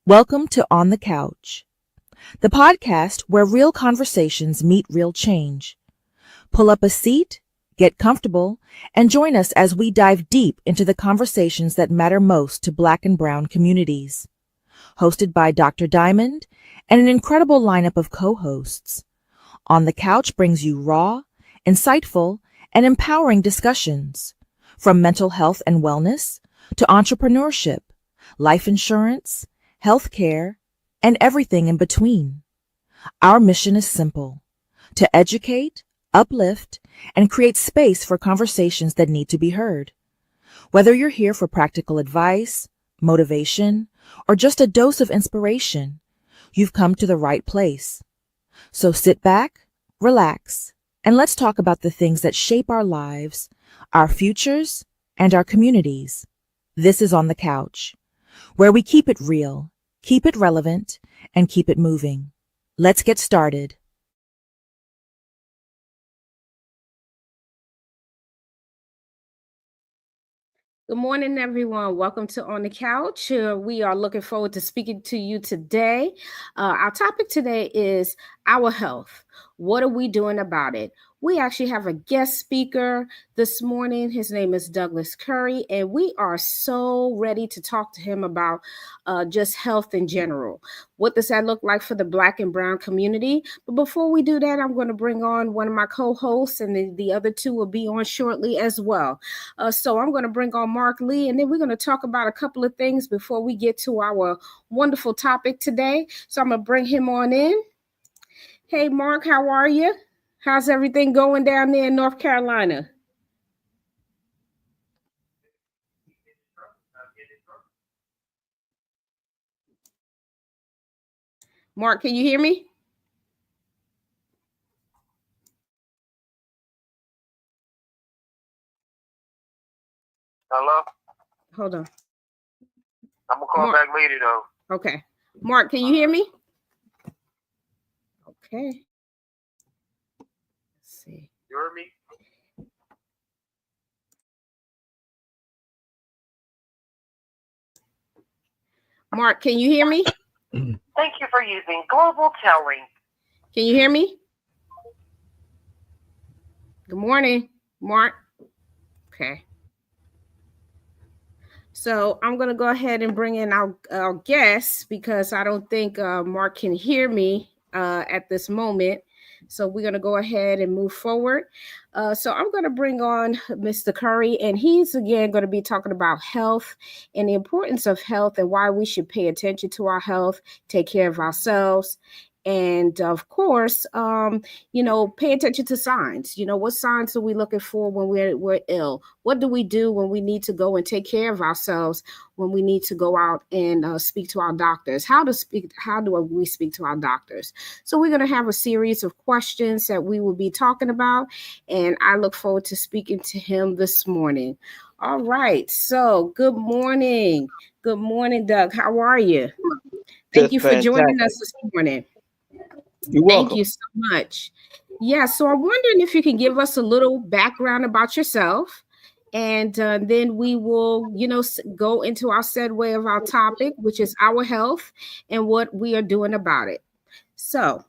Welcome to On the Couch, the podcast where real conversations meet real change. Pull up a seat, get comfortable, and join us as we dive deep into the conversations that matter most to Black and Brown communities. Hosted by Dr. Diamond and an incredible lineup of co-hosts, On the Couch brings you raw, insightful, and empowering discussions, from mental health and wellness to entrepreneurship, life insurance, healthcare, and everything in between. Our mission is simple: to educate, uplift, and create space for conversations that need to be heard. Whether you're here for practical advice, motivation, or just a dose of inspiration, you've come to the right place. So sit back, relax, and let's talk about the things that shape our lives, our futures, and our communities. This is On the Couch, where we keep it real, keep it relevant, and keep it moving. Let's get started. Good morning, everyone. Welcome to On the Couch. We are looking forward to speaking to you today. Our topic today is our health. What are we doing about it? We actually have a guest speaker this morning. His name is Douglas Curry, and we are so ready to talk to him about just health in general. What does that look like for the Black and Brown community? But before we do that, I'm going to bring on one of my co-hosts, and the other two will be on shortly as well. So I'm going to bring on Mark Lee, and then we're going to talk about a couple of things before we get to our wonderful topic today. So I'm going to bring him on in. Hey, Mark, how are you? How's everything going down there in North Carolina? Mark, can you hear me? Hello? Hold on. I'm going to call back later, though. Okay. Mark, can you hear me? Okay. Let's see. You heard me? Mark, can you hear me? Thank you for using Global Telling. Can you hear me? Good morning, Mark. Okay. So I'm going to go ahead and bring in our guest because I don't think Mark can hear me at this moment. So we're going to go ahead and move forward. So I'm going to bring on Mr. Curry, and he's again going to be talking about health and the importance of health and why we should pay attention to our health, take care of ourselves. And of course, pay attention to signs. What signs are we looking for when we're ill? What do we do when we need to go and take care of ourselves, when we need to go out and speak to our doctors? How do we speak to our doctors? So we're going to have a series of questions that we will be talking about, and I look forward to speaking to him this morning. All right. So good morning. Good morning, Doug. How are you? Thank you for joining us this morning. You're welcome. Thank you so much. Yeah, so I'm wondering if you can give us a little background about yourself, and then we will, go into our segue of our topic, which is our health and what we are doing about it. So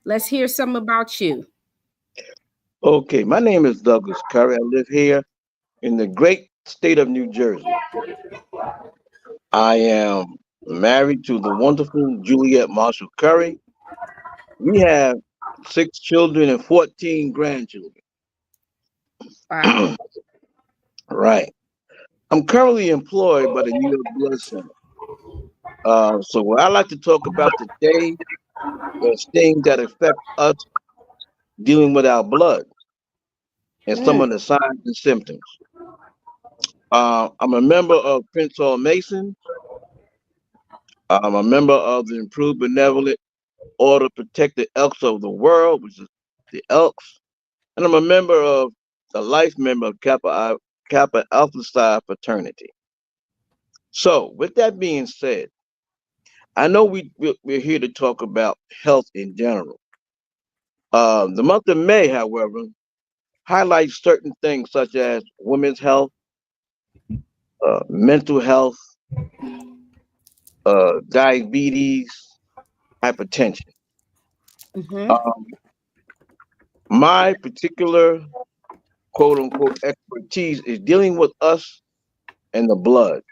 let's hear some about you. Okay, my name is Douglas Curry. I live here in the great state of New Jersey. I am married to the wonderful Juliet Marshall Curry. We have 6 children and 14 grandchildren. Wow. Right. I'm currently employed by the New York Blood Center. So what I like to talk about today is things that affect us dealing with our blood and some of the signs and symptoms. I'm a member of Prince Hall Mason. I'm a member of the Improved Benevolent Order Protected Elks of the World, which is the Elks. And I'm a life member of Kappa Alpha Psi Fraternity. So, with that being said, I know we're here to talk about health in general. The month of May, however, highlights certain things such as women's health, mental health, diabetes, hypertension. Mm-hmm. Um, my particular quote unquote expertise is dealing with us and the blood,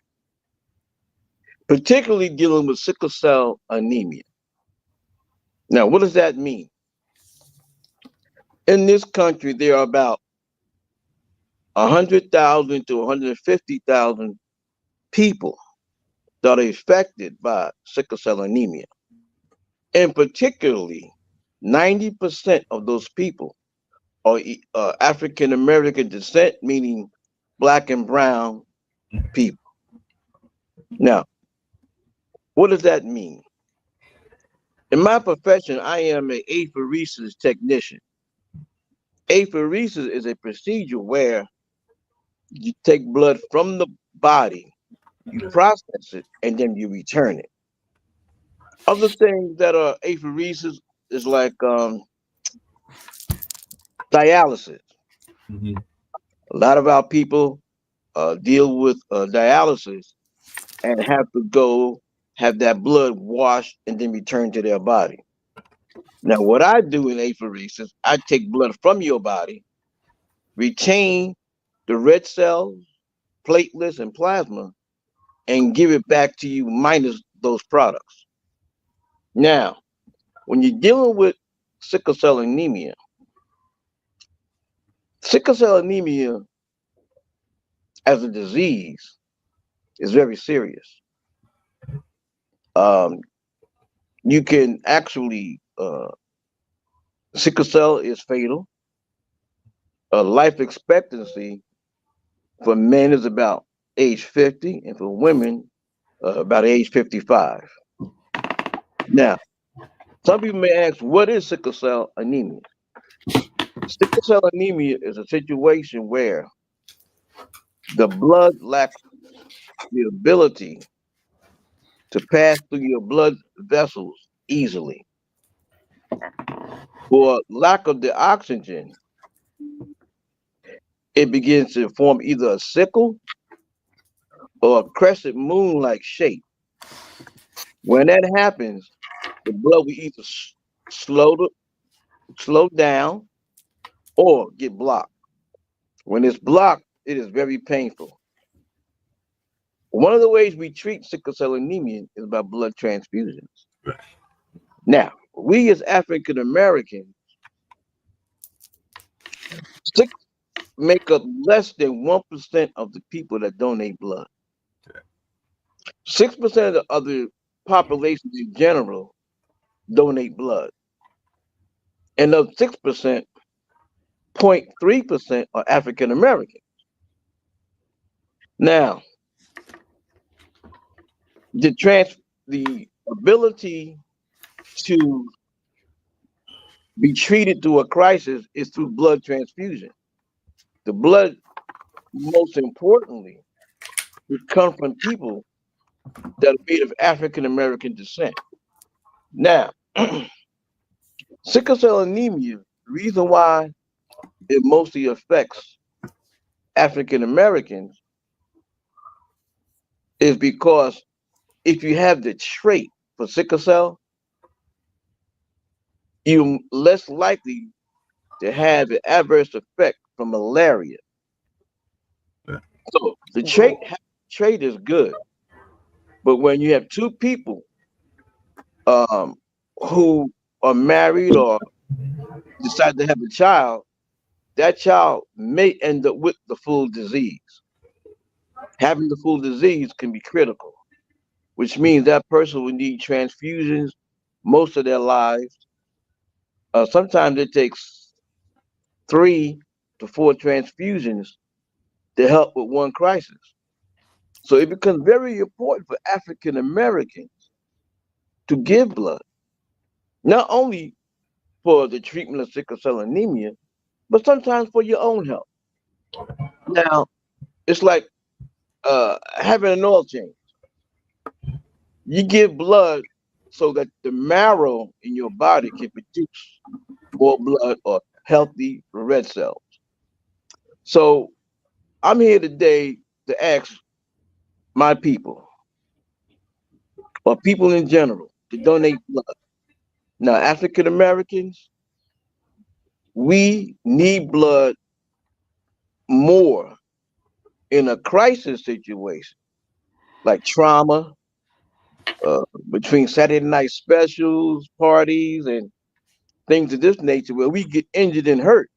particularly dealing with sickle cell anemia. Now, what does that mean? In this country, there are about 100,000 to 150,000 people that are affected by sickle cell anemia. And particularly, 90% of those people are African American descent, meaning black and brown people. Now, what does that mean? In my profession, I am an apheresis technician. Apheresis is a procedure where you take blood from the body, you process it, and then you return it. Other things that are apheresis is like dialysis. Mm-hmm. A lot of our people deal with dialysis and have to go have that blood washed and then returned to their body. Now, what I do in apheresis, I take blood from your body, retain the red cells, platelets, and plasma, and give it back to you minus those products. Now, when you're dealing with sickle cell anemia, sickle cell anemia as a disease is very serious. Um, you can actually, sickle cell is fatal. Life expectancy for men is about age 50, and for women, about age 55. Now, some people may ask, what is sickle cell anemia? Sickle cell anemia is a situation where the blood lacks the ability to pass through your blood vessels easily. For lack of the oxygen, it begins to form either a sickle or a crescent moon like shape. When that happens, the blood will either slow, to, slow down or get blocked. When it's blocked, it is very painful. One of the ways we treat sickle cell anemia is by blood transfusions. Now, we as African Americans, sick make up less than 1% of the people that donate blood. 6% of the other population in general donate blood. And of 6%, 0.3% are African American. Now, the ability to be treated through a crisis is through blood transfusion. The blood, most importantly, would come from people that are made of African American descent. Now, sickle cell anemia, the reason why it mostly affects African Americans is because if you have the trait for sickle cell, you're less likely to have an adverse effect from malaria. Yeah. So the trait is good, but when you have two people um, who are married or decide to have a child, that child may end up with the full disease. Having the full disease can be critical, which means that person will need transfusions most of their lives. Sometimes it takes 3 to 4 transfusions to help with one crisis. So it becomes very important for African Americans to give blood, not only for the treatment of sickle cell anemia, but sometimes for your own health. Now, it's like having an oil change. You give blood so that the marrow in your body can produce more blood or healthy red cells. So I'm here today to ask my people, or people in general to donate blood. Now, African Americans, we need blood more in a crisis situation like trauma, uh, between Saturday night specials, parties, and things of this nature where we get injured and hurt.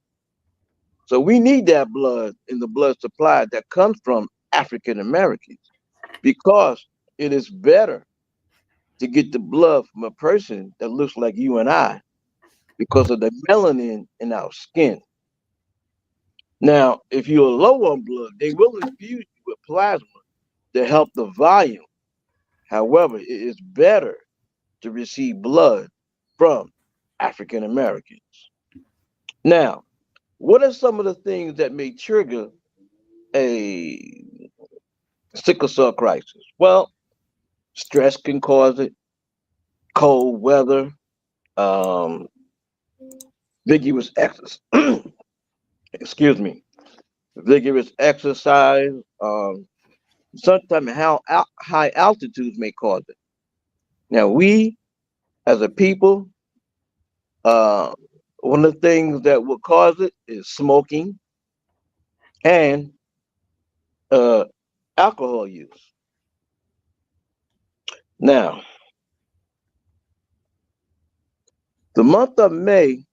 So we need that blood in the blood supply that comes from African Americans because it is better to get the blood from a person that looks like you and I because of the melanin in our skin. Now, if you're low on blood, they will infuse you with plasma to help the volume. However, it is better to receive blood from African Americans. Now, what are some of the things that may trigger a sickle cell crisis? Well, stress can cause it, cold weather, um, vigorous exercise. Excuse me, vigorous exercise. Sometimes high altitudes may cause it. Now, we as a people, uh, one of the things that will cause it is smoking and uh, alcohol use. Now, the month of May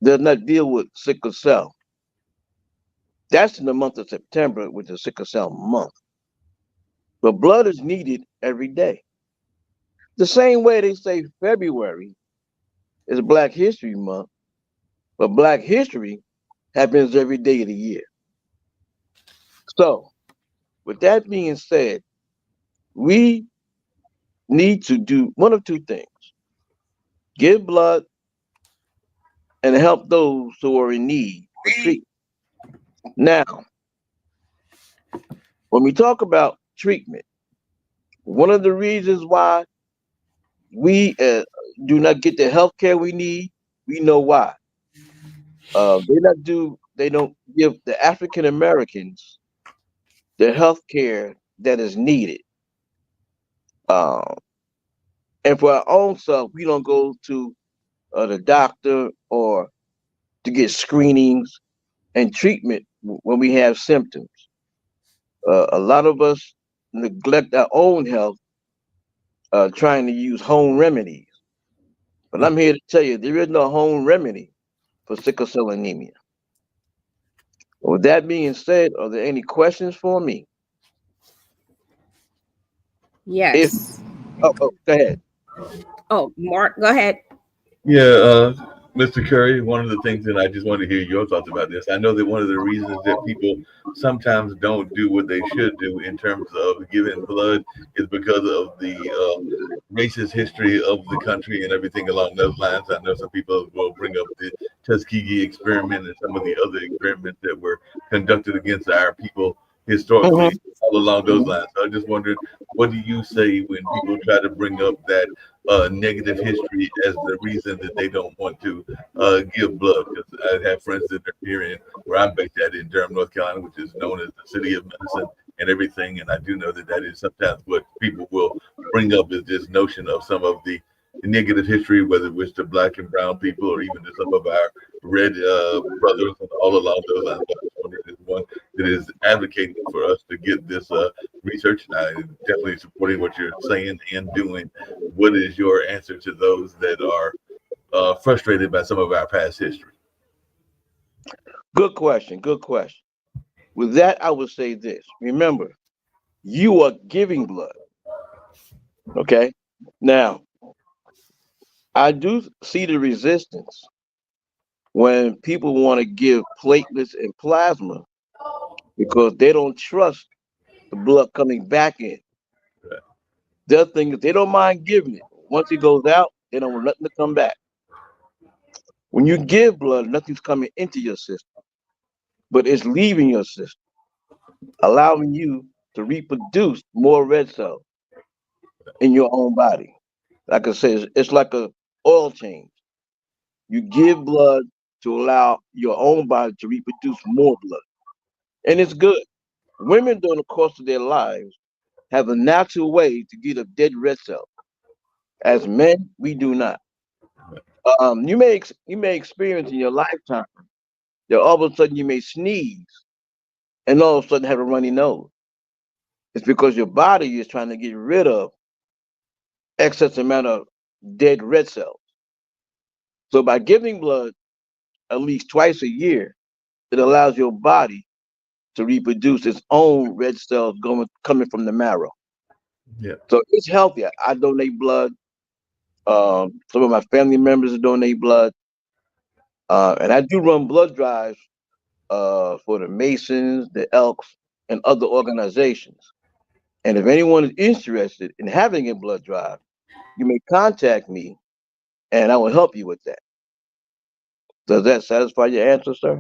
does not deal with sickle cell. That's in the month of September, which is sickle cell month. But blood is needed every day. The same way they say February is Black History Month, but Black history happens every day of the year. So, with that being said, we need to do one of two things: give blood and help those who are in need for treatment. Now, when we talk about treatment, one of the reasons why we do not get the health care we need, we know why. They don't give the African Americans the health care that is needed. Um, and for our own self, we don't go to the doctor or to get screenings and treatment when we have symptoms. A lot of us neglect our own health, trying to use home remedies. But I'm here to tell you, there is no home remedy for sickle cell anemia. With that being said, are there any questions for me? If Yes. go ahead. Oh, Mark, go ahead. Yeah, Mr. Curry, one of the things that I just wanted to hear your thoughts about this. I know that one of the reasons that people sometimes don't do what they should do in terms of giving blood is because of the racist history of the country and everything along those lines. I know some people will bring up the Tuskegee experiment and some of the other experiments that were conducted against our people historically, Hmm. all along those Hmm. lines. So I just wondered, what do you say when people try to bring up that negative history as the reason that they don't want to give blood? Because I have friends that are here in where I'm based at in Durham, North Carolina, which is known as the city of medicine and everything. And I do know that that is sometimes what people will bring up is this notion of some of the negative history, whether it's to black and brown people or even to some of our red brothers and all along those lines. I just wondered if one that is advocating for us to get this research, and I am definitely supporting what you're saying and doing. What is your answer to those that are frustrated by some of our past history? Good question. Good question. With that, I would say this. Remember, you are giving blood. Okay. Now, I do see the resistance when people want to give platelets and plasma because they don't trust the blood coming back in. Their thing is they don't mind giving it. Once it goes out, they don't want nothing to come back. When you give blood, nothing's coming into your system, but it's leaving your system, allowing you to reproduce more red cells in your own body. Like I said, it's like a oil change. You give blood to allow your own body to reproduce more blood. And it's good. Women during the course of their lives have a natural way to get up dead red cells. As men, we do not. You may experience in your lifetime that all of a sudden you may sneeze and all of a sudden have a runny nose. It's because your body is trying to get rid of excess amount of dead red cells. So by giving blood at least twice a year, it allows your body to reproduce its own red cells coming from the marrow. Yeah. So it's healthy. I donate blood. Some of my family members donate blood, and I do run blood drives for the Masons, the Elks, and other organizations. And if anyone is interested in having a blood drive, you may contact me, and I will help you with that. Does that satisfy your answer, sir?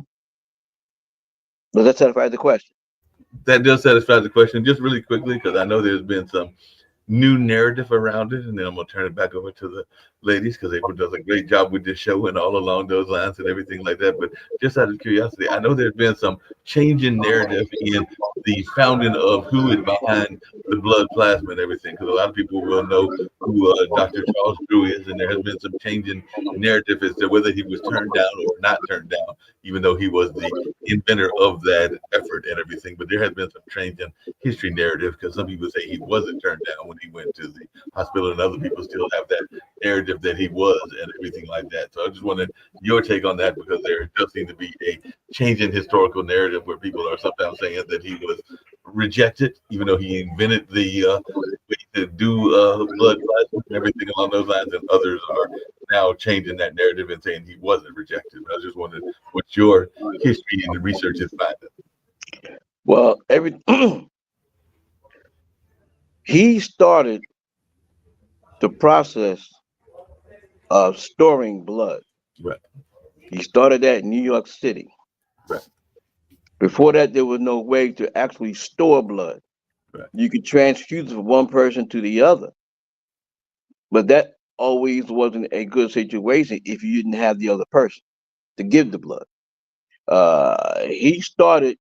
Does that satisfy the question? That does satisfy the question. Just really quickly, because I know there's been some new narrative around it, and then I'm gonna turn it back over to the ladies because April does a great job with this show and all along those lines and everything like that. But just out of curiosity, I know there's been some change in narrative in the founding of who is behind the blood plasma and everything, because a lot of people will know who Dr. Charles Drew is, and there has been some change in narrative as to whether he was turned down or not turned down, even though he was the inventor of that effort and everything. But there has been some change in history narrative because some people say he wasn't turned down when he went to the hospital, and other people still have that narrative that he was and everything like that. So I just wanted your take on that because there does seem to be a change in historical narrative where people are sometimes saying that he was rejected, even though he invented the way to do blood plasma and everything along those lines, and others are now changing that narrative and saying he wasn't rejected. But I just wondered what your history and the research is finding. Well, he started the process of storing blood. Right. He started that in New York City. Right. Before that, there was no way to actually store blood. Right. You could transfuse it from one person to the other, but that always wasn't a good situation if you didn't have the other person to give the blood. He started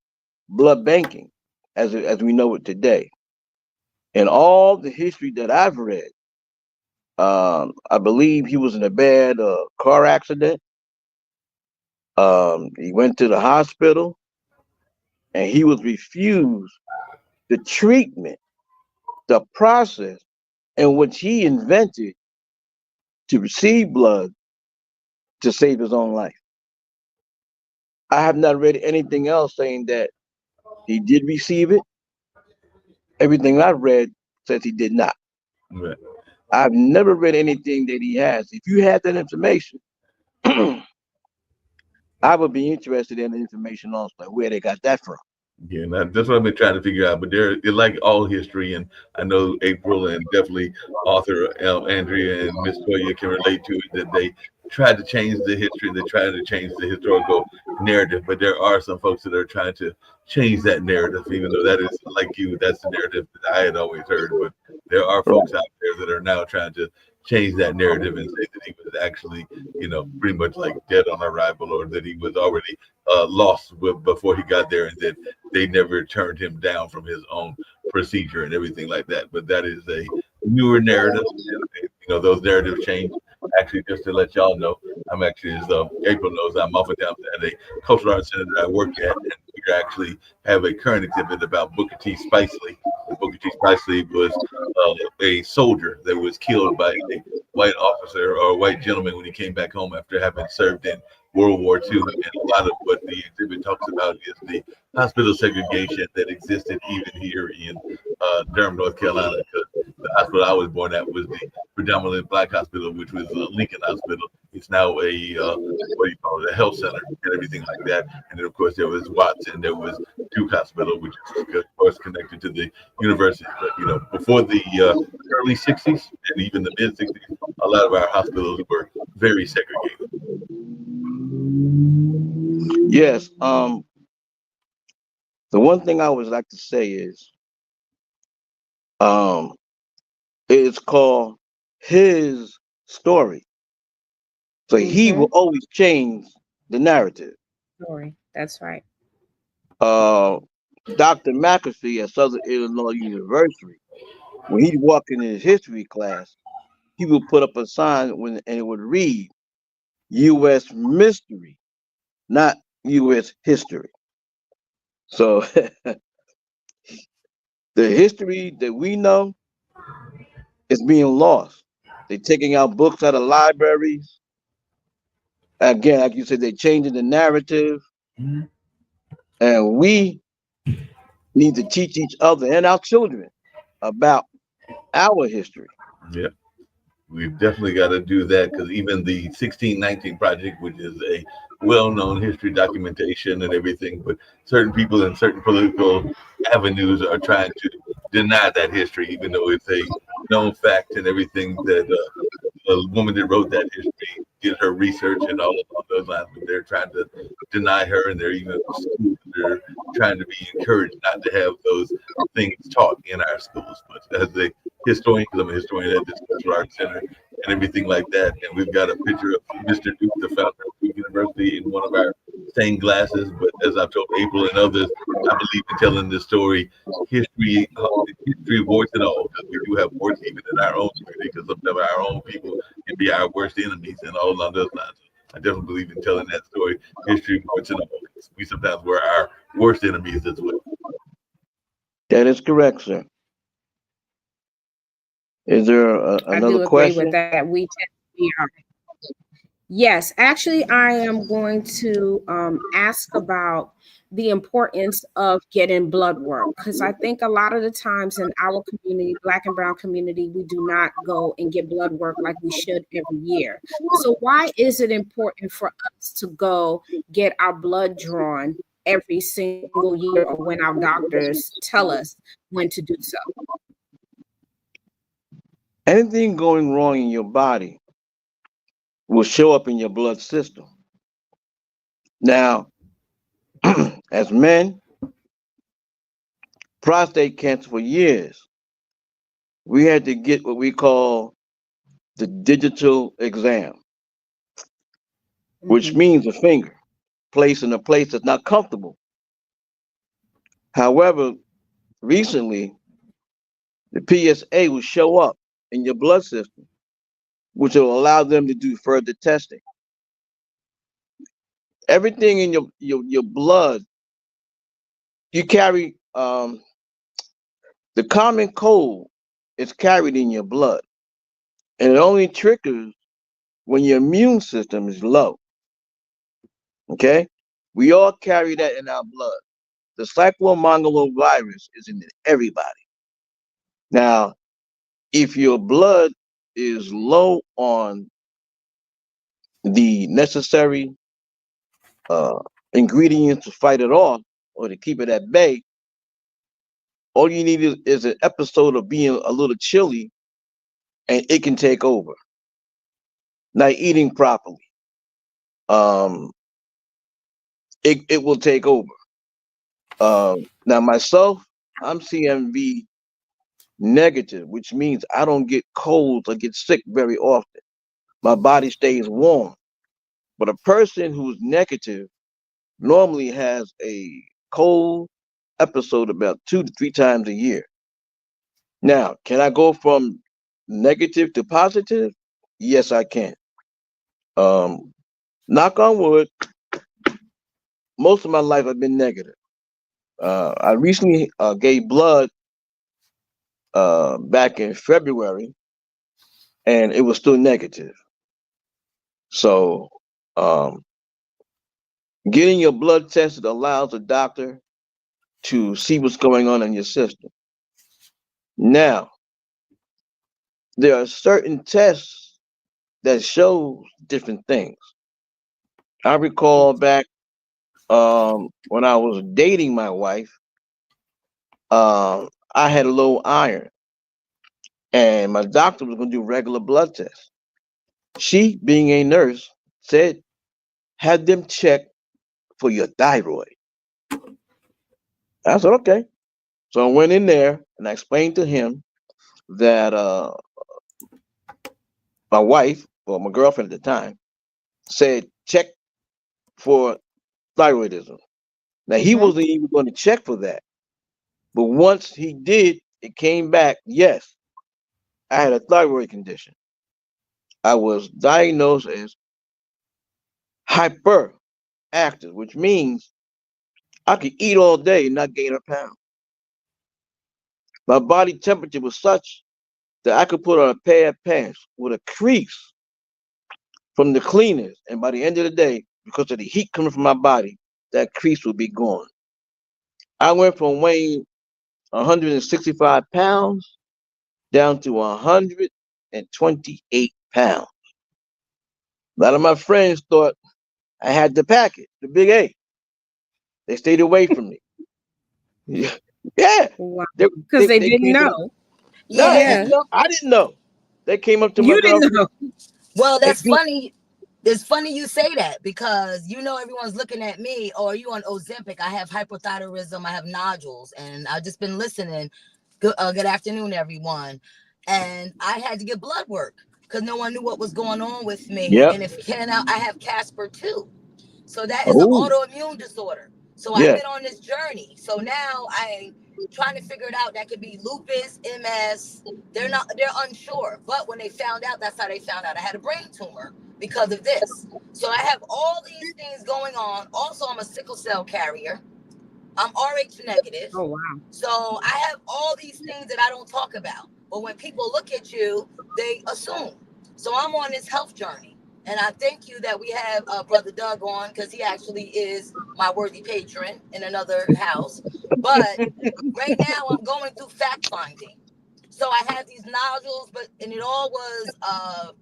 blood banking as we know it today. In all the history that I've read, I believe he was in a bad car accident. He went to the hospital and he was refused the treatment, the process in which he invented to receive blood to save his own life. I have not read anything else saying that he did receive it. Everything I've read says he did not. Right. I've never read anything that he has. If you had that information, I would be interested in the information also, like where they got that from. Yeah, and that's what I've been trying to figure out. But there, like all history, and I know April and definitely author Andrea and Miss Toya can relate to it, that they tried to change the history, they tried to change the historical narrative. But there are some folks that are trying to change that narrative, even though that is like you, that's the narrative that I had always heard. But there are folks out there that are now trying to change that narrative and say that he was actually, pretty much like dead on arrival, or that he was already lost before he got there, and that they never turned him down from his own procedure and everything like that. But that is a newer narrative. Those narratives change. Actually, just to let y'all know, I'm actually, as April knows, I'm oftentimes at a cultural arts center that I work at, and we actually have a current exhibit about Booker T. Spicely. Booker T. Spicely was a soldier that was killed by a white officer or a white gentleman when he came back home after having served in World War II. And a lot of what the exhibit talks about is the hospital segregation that existed even here in Durham, North Carolina. Because the hospital I was born at was the predominantly black hospital, which was Lincoln Hospital. It's now a health center and everything like that. And then, of course, there was Watts and there was Duke Hospital, which is, of course, connected to the university. But, before the early 60s and even the mid 60s, a lot of our hospitals were very segregated. Yes. The one thing I always like to say is, it's called his story. So he will always change the narrative. Story. That's right. Uh, Dr. McAfee at Southern Illinois University, when he'd walk in his history class, he would put up a sign and it would read U.S. mystery, not U.S. history. So the history that we know is being lost. They're taking out books out of libraries. Again, like you said, they're changing the narrative, Mhm. and we need to teach each other and our children about our history. Yeah. We've definitely got to do that because even the 1619 Project, which is a well-known history documentation and everything, but certain people in certain political avenues are trying to deny that history, even though it's a known fact and everything that the woman that wrote that history did her research and all along those lines, but they're trying to deny her, and they're even schools that are trying to be encouraged not to have those things taught in our schools. But as a historian, because I'm a historian at this Cultural Arts Center and everything like that, and we've got a picture of Mr. Duke, the founder of Duke University, in one of our stained glasses. But as I've told April and others, I believe in telling this story history warts and all, because we do have warts even in our own community, because sometimes our own people can be our worst enemies and all along those lines. I definitely believe in telling that story, history warts and all. We sometimes were our worst enemies as well. That is correct, sir. Is there I another do agree with question? that. We tend to be our Yes, actually, I am going to ask about the importance of getting blood work because I think a lot of the times in our community, Black and Brown community, we do not go and get blood work like we should every year. So, why is it important for us to go get our blood drawn every single year or when our doctors tell us when to do so? Anything going wrong in your body will show up in your blood system. Now, as men, prostate cancer for years, we had to get what we call the digital exam, which Mhm. means a finger placed in a place that's not comfortable. However, recently, the PSA will show up in your blood system, which will allow them to do further testing. Everything in your blood, you carry the common cold is carried in your blood, and it only triggers when your immune system is low. Okay, we all carry that in our blood. The cyclomongular virus is in everybody. Now, if your blood is low on the necessary uh, ingredients to fight it off or to keep it at bay, all you need is an episode of being a little chilly and it can take over. Not eating properly, um, it will take over. Now, myself, I'm CMV negative, which means I don't get colds or get sick very often. My body stays warm. But a person who's negative normally has a cold episode about 2 to 3 times a year. Now, can I go from negative to positive? Yes, I can. Um, Knock on wood, most of my life I've been negative. I recently gave blood back in February, and it was still negative. So, um, getting your blood tested allows a doctor to see what's going on in your system. Now, there are certain tests that show different things. I recall back when I was dating my wife, I had low iron, and my doctor was going to do regular blood tests. She, being a nurse, said, "Have them check for your thyroid." I said, "Okay." So I went in there and I explained to him that my wife, or my girlfriend at the time, said, "Check for thyroidism." Now he Mhm. wasn't even going to check for that. But once he did, it came back. Yes, I had a thyroid condition. I was diagnosed as hyperactive, which means I could eat all day and not gain a pound. My body temperature was such that I could put on a pair of pants with a crease from the cleaners, and by the end of the day, because of the heat coming from my body, that crease would be gone. I went from weighing 165 pounds down to 128 pounds. A lot of my friends thought I had the package, the big A. They stayed away from me. Yeah. Wow. Because they didn't know. No, Yeah. I didn't know. They came up to my You didn't girlfriend. know. Well, that's funny. It's funny you say that because everyone's looking at me. Or are you on Ozempic? I have hypothyroidism. I have nodules, and I've just been listening. Good afternoon, everyone. And I had to get blood work because no one knew what was going on with me. Yep. And I have Casper too. So that is an autoimmune disorder. So I've been on this journey. So now I'm trying to figure it out. That could be lupus, MS. They're unsure. But when they found out, that's how they found out I had a brain tumor because of this. So I have all these things going on. Also, I'm a sickle cell carrier. I'm RH negative. Oh, wow. So I have all these things that I don't talk about. But when people look at you, they assume. So I'm on this health journey. And I thank you that we have Brother Doug on because he actually is my worthy patron in another house. But right now I'm going through fact finding. So I have these nodules, and it all was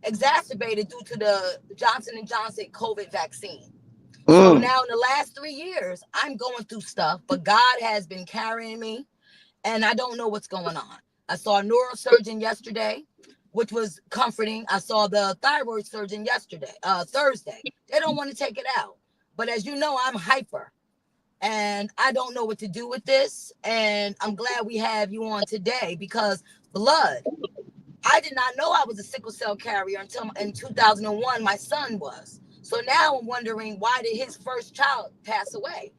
exacerbated due to the Johnson & Johnson COVID vaccine. So now in the last 3 years, I'm going through stuff, but God has been carrying me and I don't know what's going on. I saw a neurosurgeon yesterday, which was comforting. I saw the thyroid surgeon Thursday. They don't want to take it out. But as you know, I'm hyper and I don't know what to do with this. And I'm glad we have you on today because blood, I did not know I was a sickle cell carrier until in 2001, my son was. So now I'm wondering, why did his first child pass away?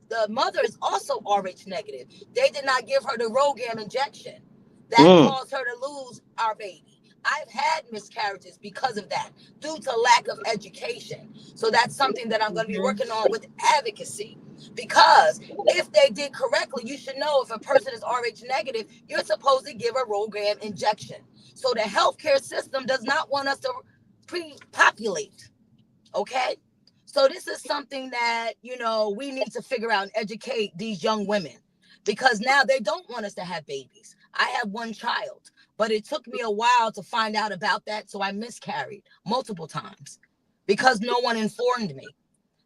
The mother is also RH negative. They did not give her the Rogam injection. That caused her to lose our baby. I've had miscarriages because of that, due to lack of education. So that's something that I'm going to be working on with advocacy. Because if they did correctly, you should know if a person is RH negative, you're supposed to give a Rogam injection. So the healthcare system does not want us to pre-populate. Okay? So this is something that, we need to figure out and educate these young women because now they don't want us to have babies. I have one child, but it took me a while to find out about that. So I miscarried multiple times because no one informed me.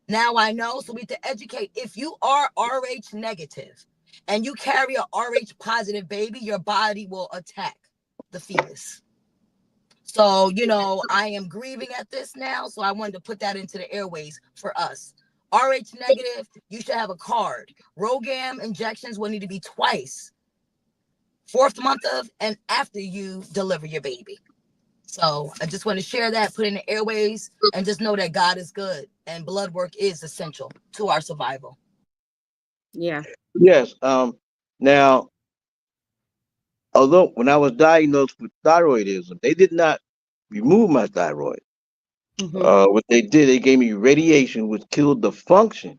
Now I know. So we have to educate. If you are RH negative and you carry a RH positive baby, your body will attack the fetus. So, I am grieving at this now. So I wanted to put that into the airways for us. RH negative, you should have a card. Rogam injections will need to be twice. 4th month of and after you deliver your baby. So I just want to share that, put in the airways, and just know that God is good and blood work is essential to our survival. Yeah. Yes. Now, although when I was diagnosed with thyroidism, they did not remove my thyroid. What they did, they gave me radiation, which killed the function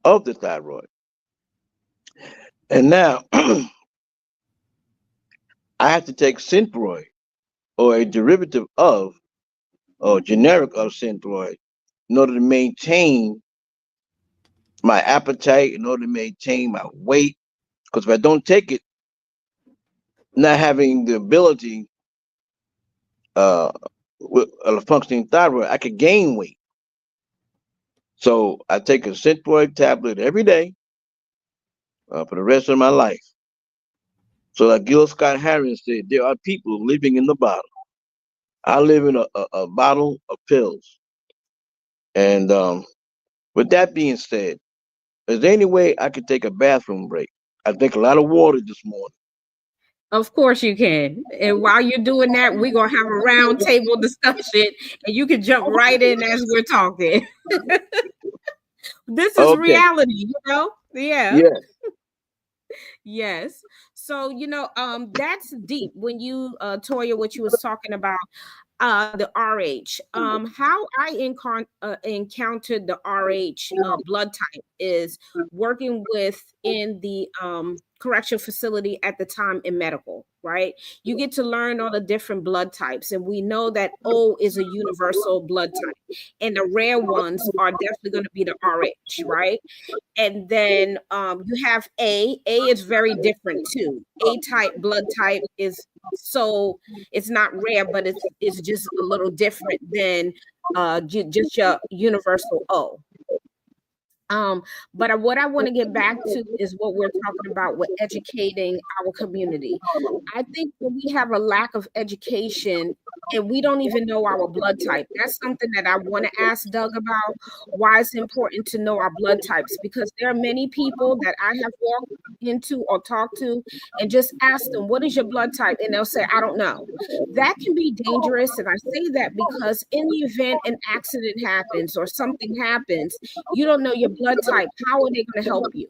of the thyroid. And now I have to take Synthroid, or a derivative of, or generic of Synthroid, in order to maintain my appetite, in order to maintain my weight. Because if I don't take it, not having the ability with a functioning thyroid, I could gain weight. So I take a Synthroid tablet every day for the rest of my life. So like Gil Scott Harris said, there are people living in the bottle. I live in a bottle of pills. And with that being said, is there any way I could take a bathroom break? I drank a lot of water this morning. Of course you can. And while you're doing that, we're going to have a round table discussion and you can jump right in as we're talking. This is reality, Yeah. Yeah. Yes. So, that's deep when you Toya, what you was talking about, the RH. How I encountered the RH blood type is working with in the correction facility at the time in medical, right? You get to learn all the different blood types, and we know that O is a universal blood type, and the rare ones are definitely going to be the RH, right? And then you have A is very different too. A type blood type is, so it's not rare, but it's just a little different than just your universal O. But what I want to get back to is what we're talking about with educating our community. I think when we have a lack of education and we don't even know our blood type, that's something that I want to ask Doug about. Why it's important to know our blood types, because there are many people that I have walked into or talked to and just ask them, what is your blood type? And they'll say, I don't know. That can be dangerous. And I say that because in the event an accident happens or something happens, you don't know your blood type. How are they going to help you?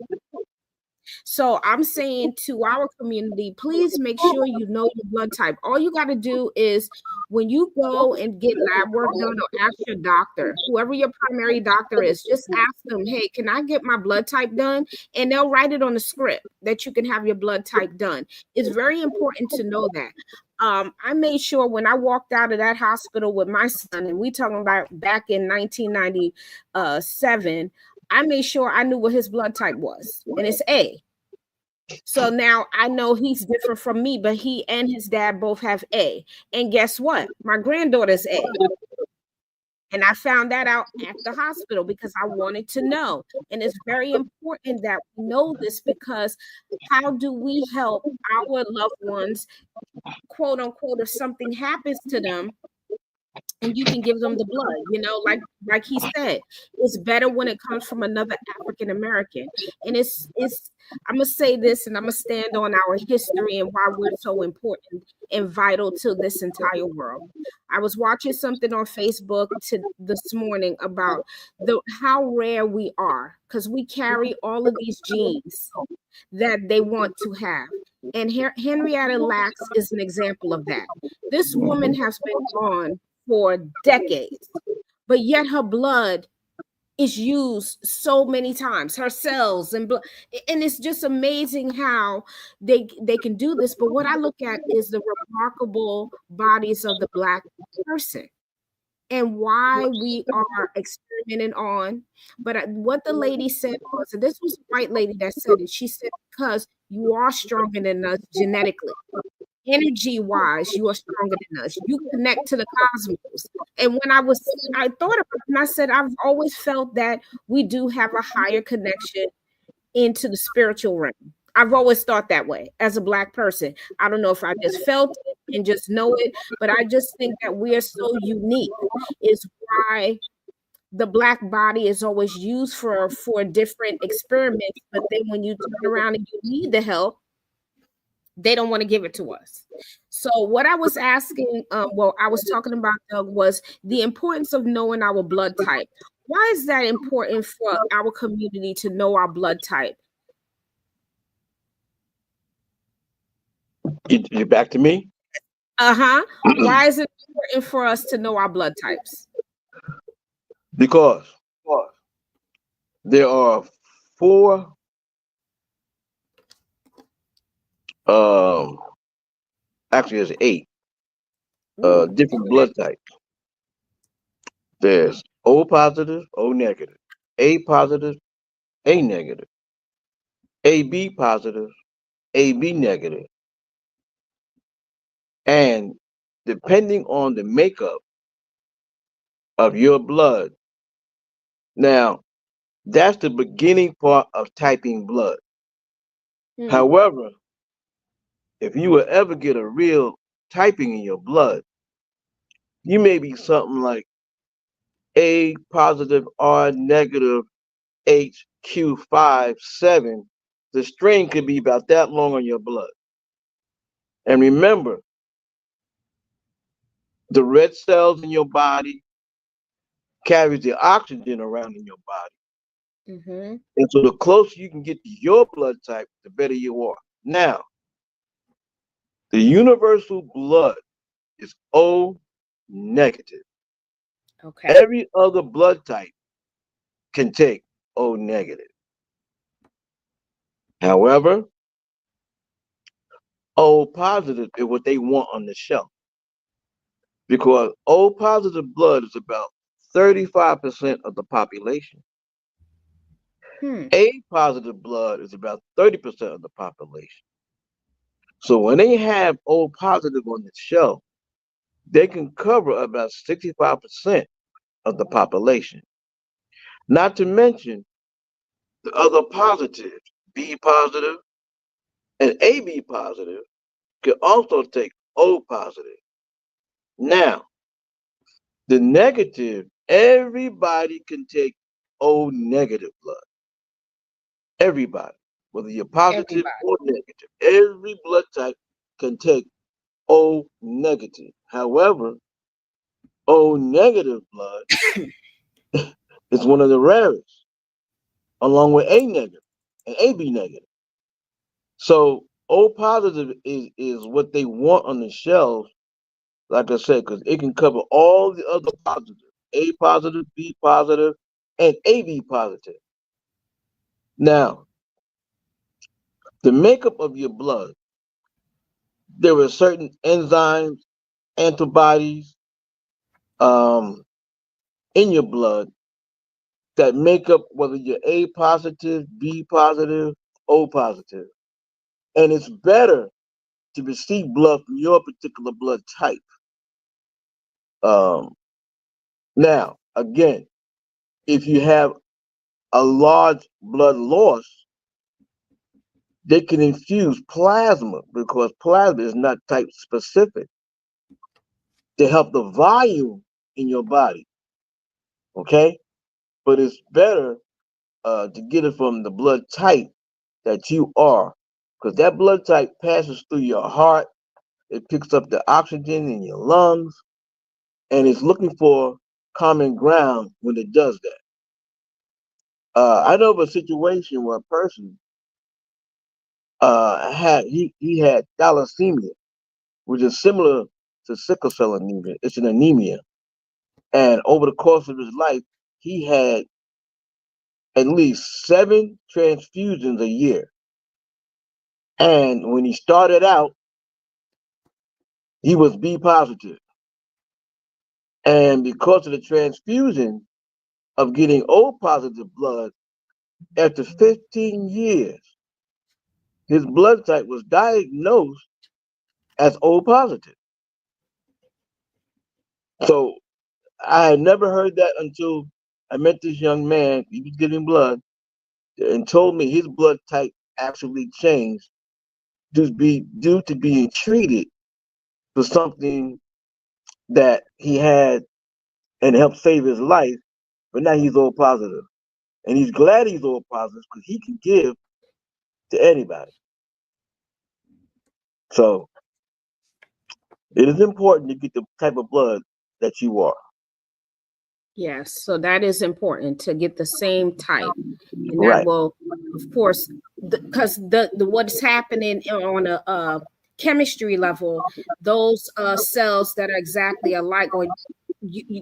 So I'm saying to our community, please make sure you know your blood type. All you got to do is when you go and get lab work done, or ask your doctor, whoever your primary doctor is, just ask them, hey, can I get my blood type done? And they'll write it on the script that you can have your blood type done. It's very important to know that. I made sure when I walked out of that hospital with my son, and we talking about back in 1997, I made sure I knew what his blood type was, and it's A. So now I know he's different from me, but he and his dad both have A. And guess what? My granddaughter's A. And I found that out at the hospital because I wanted to know. And it's very important that we know this, because how do we help our loved ones, quote unquote, if something happens to them, and you can give them the blood, like he said, it's better when it comes from another African American. And it's I'm gonna say this, and I'm gonna stand on our history and why we're so important and vital to this entire world. I was watching something on Facebook this morning about how rare we are, because we carry all of these genes that they want to have. And Henrietta Lacks is an example of that. This woman has been gone for decades, but yet her blood is used so many times, her cells and blood. And it's just amazing how they can do this. But what I look at is the remarkable bodies of the Black person and why we are experimenting on. But what the lady said was, and this was a white lady that said it, she said, because you are stronger than us genetically. Energy wise, you are stronger than us. You connect to the cosmos. And when I thought about it, and I said, I've always felt that we do have a higher connection into the spiritual realm. I've always thought that way as a Black person. I don't know if I just felt it and just know it, but I just think that we are so unique, is why the Black body is always used for different experiments. But then when you turn around and you need the help, they don't want to give it to us. So what I was asking, I was talking about, Doug, was the importance of knowing our blood type. Why is that important for our community to know our blood type? You back to me? Why is it important for us to know our blood types? Because there are four actually there's 8 different blood types. There's O positive, O negative, A positive, A negative, AB positive, AB negative. And depending on the makeup of your blood, now that's the beginning part of typing blood. However, if you will ever get a real typing in your blood, you may be something like A positive, R negative, HQ57. The string could be about that long on your blood. And remember, the red cells in your body carries the oxygen around in your body. Mm-hmm. And so the closer you can get to your blood type, the better you are. Now, the universal blood is O negative. Okay. Every other blood type can take O negative. However, O positive is what they want on the shelf because O positive blood is about 35% of the population. A positive blood is about 30% of the population. So when they have O positive on the shelf, they can cover about 65% of the population. Not to mention the other positives, B positive and AB positive, can also take O positive. Now, the negative, everybody can take O negative blood. Everybody, whether you're positive Everybody. or negative, every blood type can take O negative. However, O negative blood is one of the rarest, along with A negative and AB negative. So O positive is what they want on the shelves, like I said, because it can cover all the other positives, A positive, B positive, and AB positive. Now, the makeup of your blood, there are certain enzymes, antibodies in your blood that make up whether you're A positive, B positive, O positive. And it's better to receive blood from your particular blood type. Um, Now, again, if you have a large blood loss, they can infuse plasma because plasma is not type specific to help the volume in your body. Okay? But it's better to get it from the blood type that you are because that blood type passes through your heart, it picks up the oxygen in your lungs, and it's looking for common ground when it does that. I know of a situation where a person he had thalassemia, which is similar to sickle cell anemia. It's an anemia, and over the course of his life, he had at least 7 transfusions a year. And when he started out, he was B positive, and because of the transfusion of getting O positive blood, after 15 years, his blood type was diagnosed as O positive. So I had never heard that until I met this young man. He was getting blood and told me his blood type actually changed due to being treated for something that he had and helped save his life. But now he's O positive, and he's glad he's O positive because he can give to anybody. So it is important to get the type of blood that you are. Yes, so that is important to get the same type, and that Right. will, of course, because the what's happening on a chemistry level, those cells that are exactly alike, or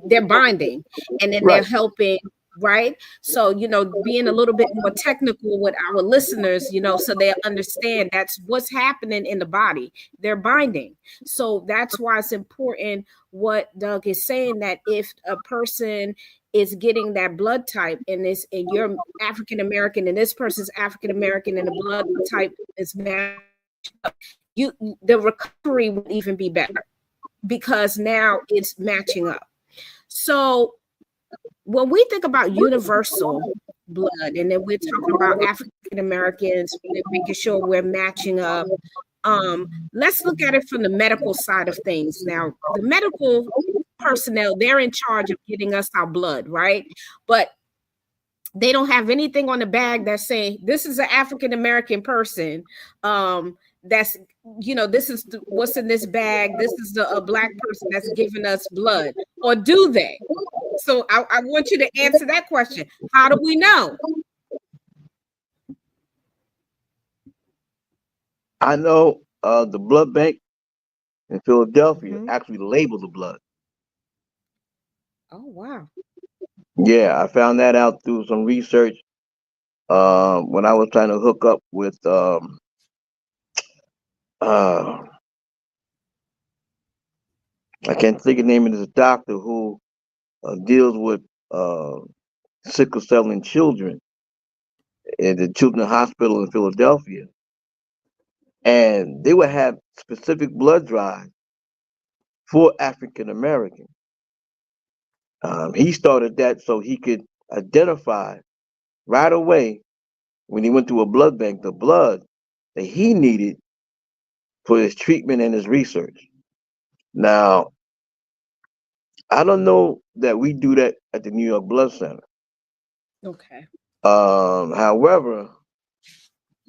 they're binding, and then they're Right. helping. Right. So, being a little bit more technical with our listeners, so they understand that's what's happening in the body. They're binding. So that's why it's important what Doug is saying, that if a person is getting that blood type and you're African American and this person's African American and the blood type is matched up, the recovery would even be better because now it's matching up. So when we think about universal blood, and then we're talking about African Americans, making sure we're matching up, let's look at it from the medical side of things. Now, the medical personnel, they're in charge of getting us our blood, right? But they don't have anything on the bag that's saying this is an African American person. That's this is what's in this bag. This is a black person that's giving us blood, or do they? So I want you to answer that question. How do we know? I know the blood bank in Philadelphia Mm-hmm. actually label the blood. Oh, wow. Yeah, I found that out through some research when I was trying to hook up with uh, I can't think of the name of this doctor who deals with uh, sickle cell in children in the Children's Hospital in Philadelphia, and they would have specific blood drives for African Americans. He started that so he could identify right away when he went to a blood bank the blood that he needed for his treatment and his research. Now, I don't know that we do that at the New York Blood Center. Okay. However,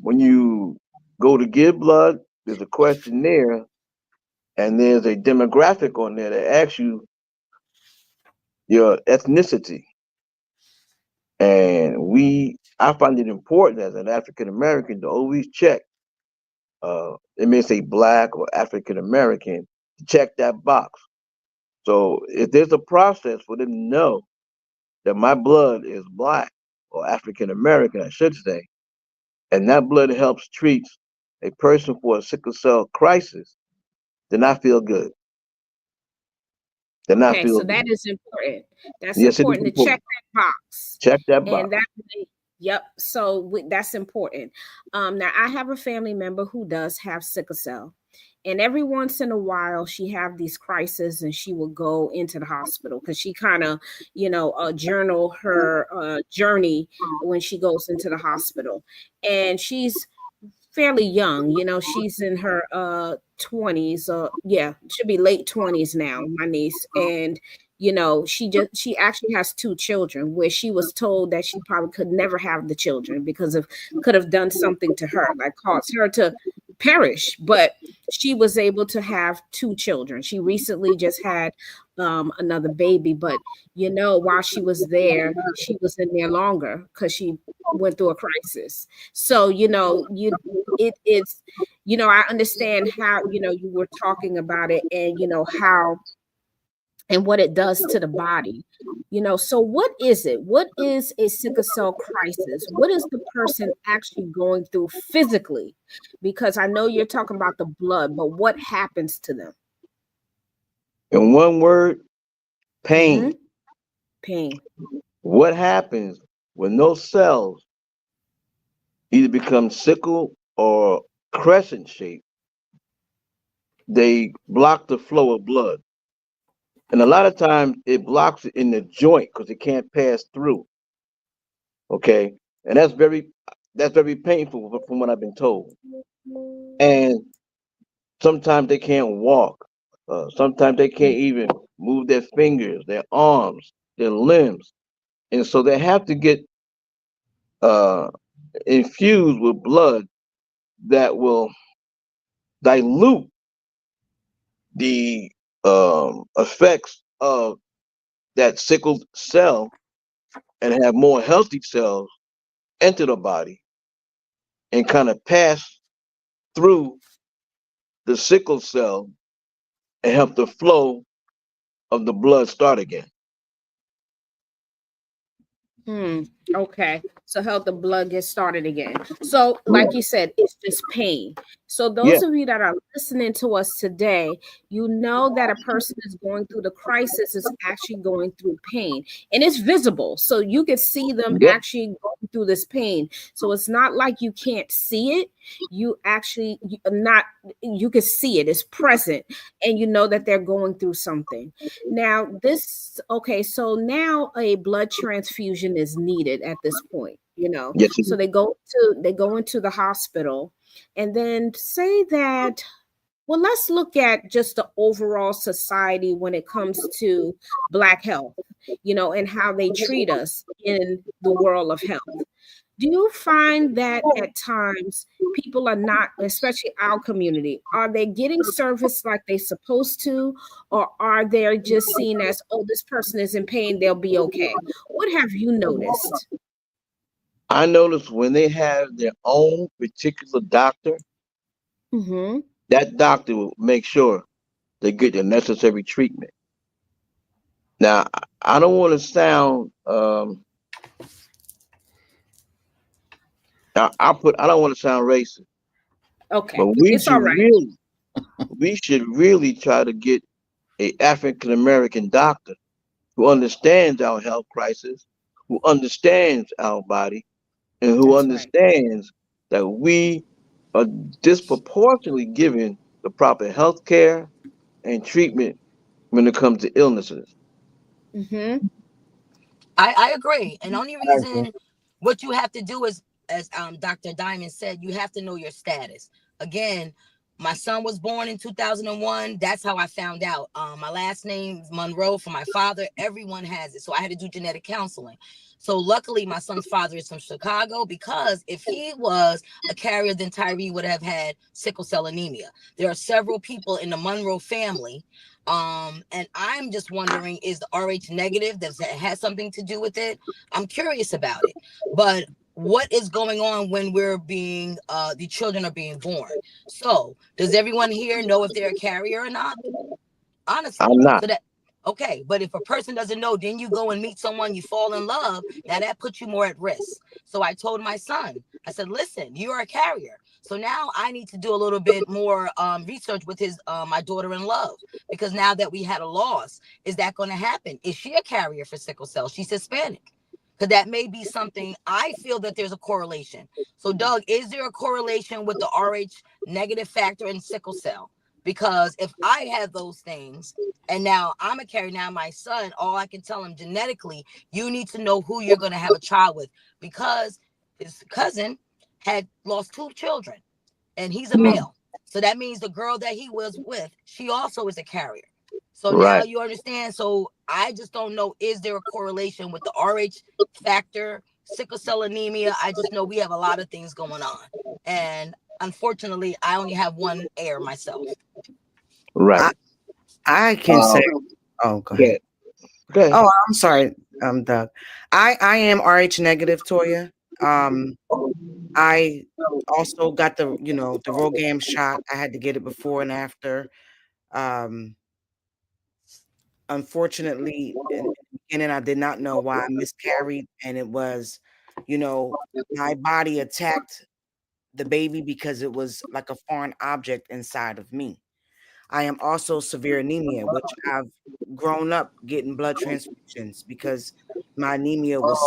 when you go to give blood, there's a questionnaire and there's a demographic on there that asks you your ethnicity. And I find it important as an African American to always check. It may say black or African American, to check that box. So if there's a process for them to know that my blood is black or African American, I should say, and that blood helps treat a person for a sickle cell crisis, then I feel good. Then I Okay, feel so that good. is important. That's Yes, it is important to check important. that box. Check that And box. that, yep. So that's important. Now I have a family member who does have sickle cell, and every once in a while she have these crises, and she will go into the hospital because she kind of, journal her journey when she goes into the hospital, and she's fairly young. She's in her 20s, yeah, should be late 20s now, my niece. And she actually has two children, where she was told that she probably could never have the children because of could have done something to her, like caused her to perish. But she was able to have two children. She recently just had another baby, but while she was there, she was in there longer because she went through a crisis. So it's I understand how you were talking about it, and how and what it does to the body. So what is a sickle cell crisis? What is the person actually going through physically? Because I know you're talking about the blood, but what happens to them? In one word, Hmm. pain. Pain. What happens when those cells either become sickle or crescent shaped? They block the flow of blood. And a lot of times it blocks it in the joint because it can't pass through. Okay. And that's very painful from what I've been told. And sometimes they can't walk. Sometimes they can't even move their fingers, their arms, their limbs. And so they have to get uh, infused with blood that will dilute the effects of that sickled cell and have more healthy cells enter the body and kind of pass through the sickle cell and help the flow of the blood start again. Hmm. Okay. So help the blood get started again. So, Yeah. like you said, it's just pain. So Yeah. those of you that are listening to us today, you know that a person is going through the crisis is actually going through pain, and it's visible. So you can see them Yep. actually going through this pain. So it's not like you can't see it. You can see it. It's present, and you know that they're going through something. Now, okay, so now a blood transfusion is needed at this point, Yes. It So is. they go into the hospital, and then say that, well, let's look at just the overall society when it comes to Black health, and how they treat us in the world of health. Do you find that at times people are not, especially our community, are they getting service like they supposed to, or are they just seen as, oh, this person is in pain, they'll be okay? What have you noticed? I notice when they have their own particular doctor, Mm-hmm. That doctor will make sure they get the necessary treatment. Now, I don't want to sound I don't want to sound racist, but Okay, it's all right. we should really try to get a African American doctor who understands our health crisis, who understands our body, and who That's right. understands that we are disproportionately given the proper health care and treatment when it comes to illnesses. Mm-hmm. I agree. And the only I agree. reason what you have to do is, as Dr. Diamond said, you have to know your status. Again, my son was born in 2001. That's how I found out. My last name is Monroe for my father. Everyone has it. So I had to do genetic counseling. So luckily, my son's father is from Chicago, because if he was a carrier, then Tyree would have had sickle cell anemia. There are several people in the Monroe family. And I'm just wondering, is the RH negative, does that has something to do with it? I'm curious about it. But what is going on when we're being the children are being born? So does everyone here know if they're a carrier or not? Honestly. I'm not. So that, okay, but if a person doesn't know, then you go and meet someone, you fall in love, now that puts you more at risk. So I told my son, I said, listen, you're a carrier. So now I need to do a little bit more research with his my daughter in love, because now that we had a loss, is that going to happen? Is she a carrier for sickle cell? She's Hispanic. Because that may be something. I feel that there's a correlation. So Doug, is there a correlation with the RH negative factor in sickle cell? Because if I had those things and now I'm a carrier, now my son, all I can tell him genetically, you need to know who you're going to have a child with, because his cousin had lost 2 children and he's a male. So that means the girl that he was with, she also is a carrier. So now Right. you understand. So I just don't know, is there a correlation with the RH factor, sickle cell anemia? I just know we have a lot of things going on. And unfortunately, I only have one heir myself. Right. I can say, oh, go ahead. Okay. Oh, I'm sorry, Doug. I am RH negative, Toya. I also got the RhoGAM shot. I had to get it before and after. Um, Unfortunately, in the beginning, I did not know why I miscarried, and it was, my body attacked the baby because it was like a foreign object inside of me. I am also severe anemia, which I've grown up getting blood transfusions because my anemia was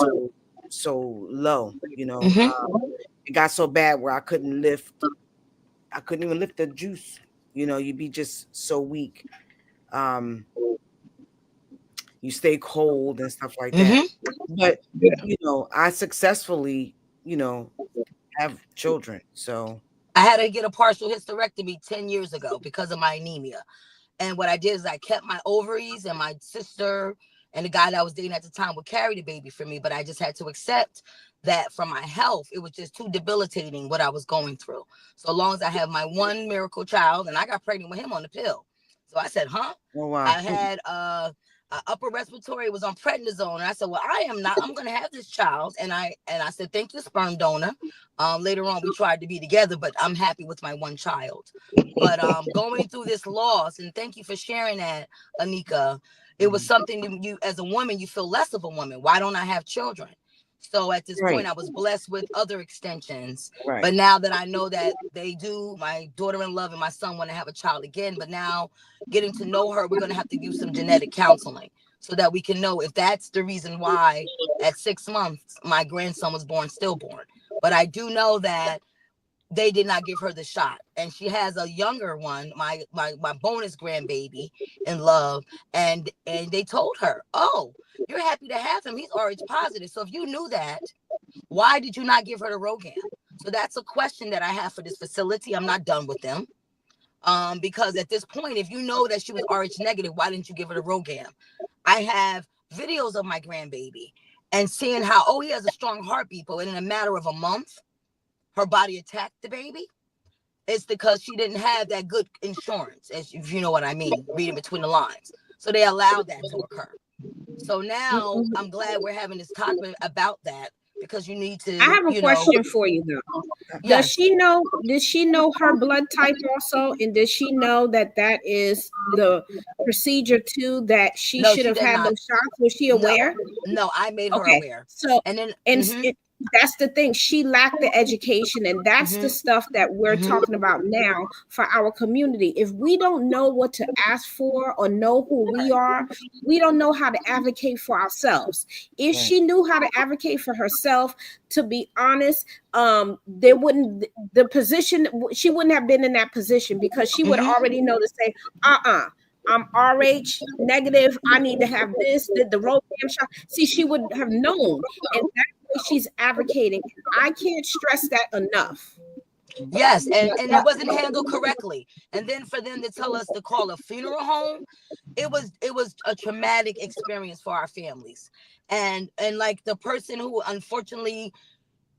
so low. It got so bad where I couldn't even lift the juice. You'd be just so weak. You stay cold and stuff like that. But I successfully, have children. So I had to get a partial hysterectomy 10 years ago because of my anemia. And what I did is I kept my ovaries, and my sister and the guy that I was dating at the time would carry the baby for me. But I just had to accept that for my health, it was just too debilitating what I was going through. So long as I have my one miracle child, and I got pregnant with him on the pill. So I said, huh? oh wow. I had upper respiratory, was on prednisone. And I said, well, I am not, I'm going to have this child. And I said, thank you, sperm donor. Later on, we tried to be together, but I'm happy with my one child. But going through this loss, and thank you for sharing that, Anika. It was something you, as a woman, you feel less of a woman. Why don't I have children? So at this point, I was blessed with other extensions. Right. But now that I know that they do, my daughter-in-law and my son want to have a child again. But now getting to know her, we're going to have to do some genetic counseling so that we can know if that's the reason why at 6 months, my grandson was born stillborn. But I do know that they did not give her the shot, and she has a younger one, my bonus grandbaby in love, and they told her, oh, you're happy to have him, he's RH positive. So if you knew that, why did you not give her the RhoGAM? So that's a question that I have for this facility. I'm not done with them, because at this point, if you know that she was RH negative, why didn't you give her the RhoGAM? I have videos of my grandbaby and seeing how, he has a strong heartbeat, but in a matter of a month, her body attacked the baby. It's because she didn't have that good insurance, if you know what I mean, reading between the lines. So they allowed that to occur. So now I'm glad we're having this topic about that, because you need to, I have a you know. question for you though. Does Yes. she know? Did she know her blood type also? And does she know that that is the procedure too? That she No, should she have did had not. those shots? Was she No, aware? no, I made her Okay, aware. so And then, and that's the thing. She lacked the education, and that's the mm-hmm, stuff that we're mm-hmm, talking about now for our community. If we don't know what to ask for or know who we are, we don't know how to advocate for ourselves. If Right. she knew how to advocate for herself, to be honest, there wouldn't the position she wouldn't have been in that position, because she would mm-hmm. already know to say, I'm RH negative. I need to have this, the Rogan shot. See, she would have known, and that's what she's advocating. I can't stress that enough. Yes, and it wasn't handled correctly. And then for them to tell us to call a funeral home, it was a traumatic experience for our families. And like the person who unfortunately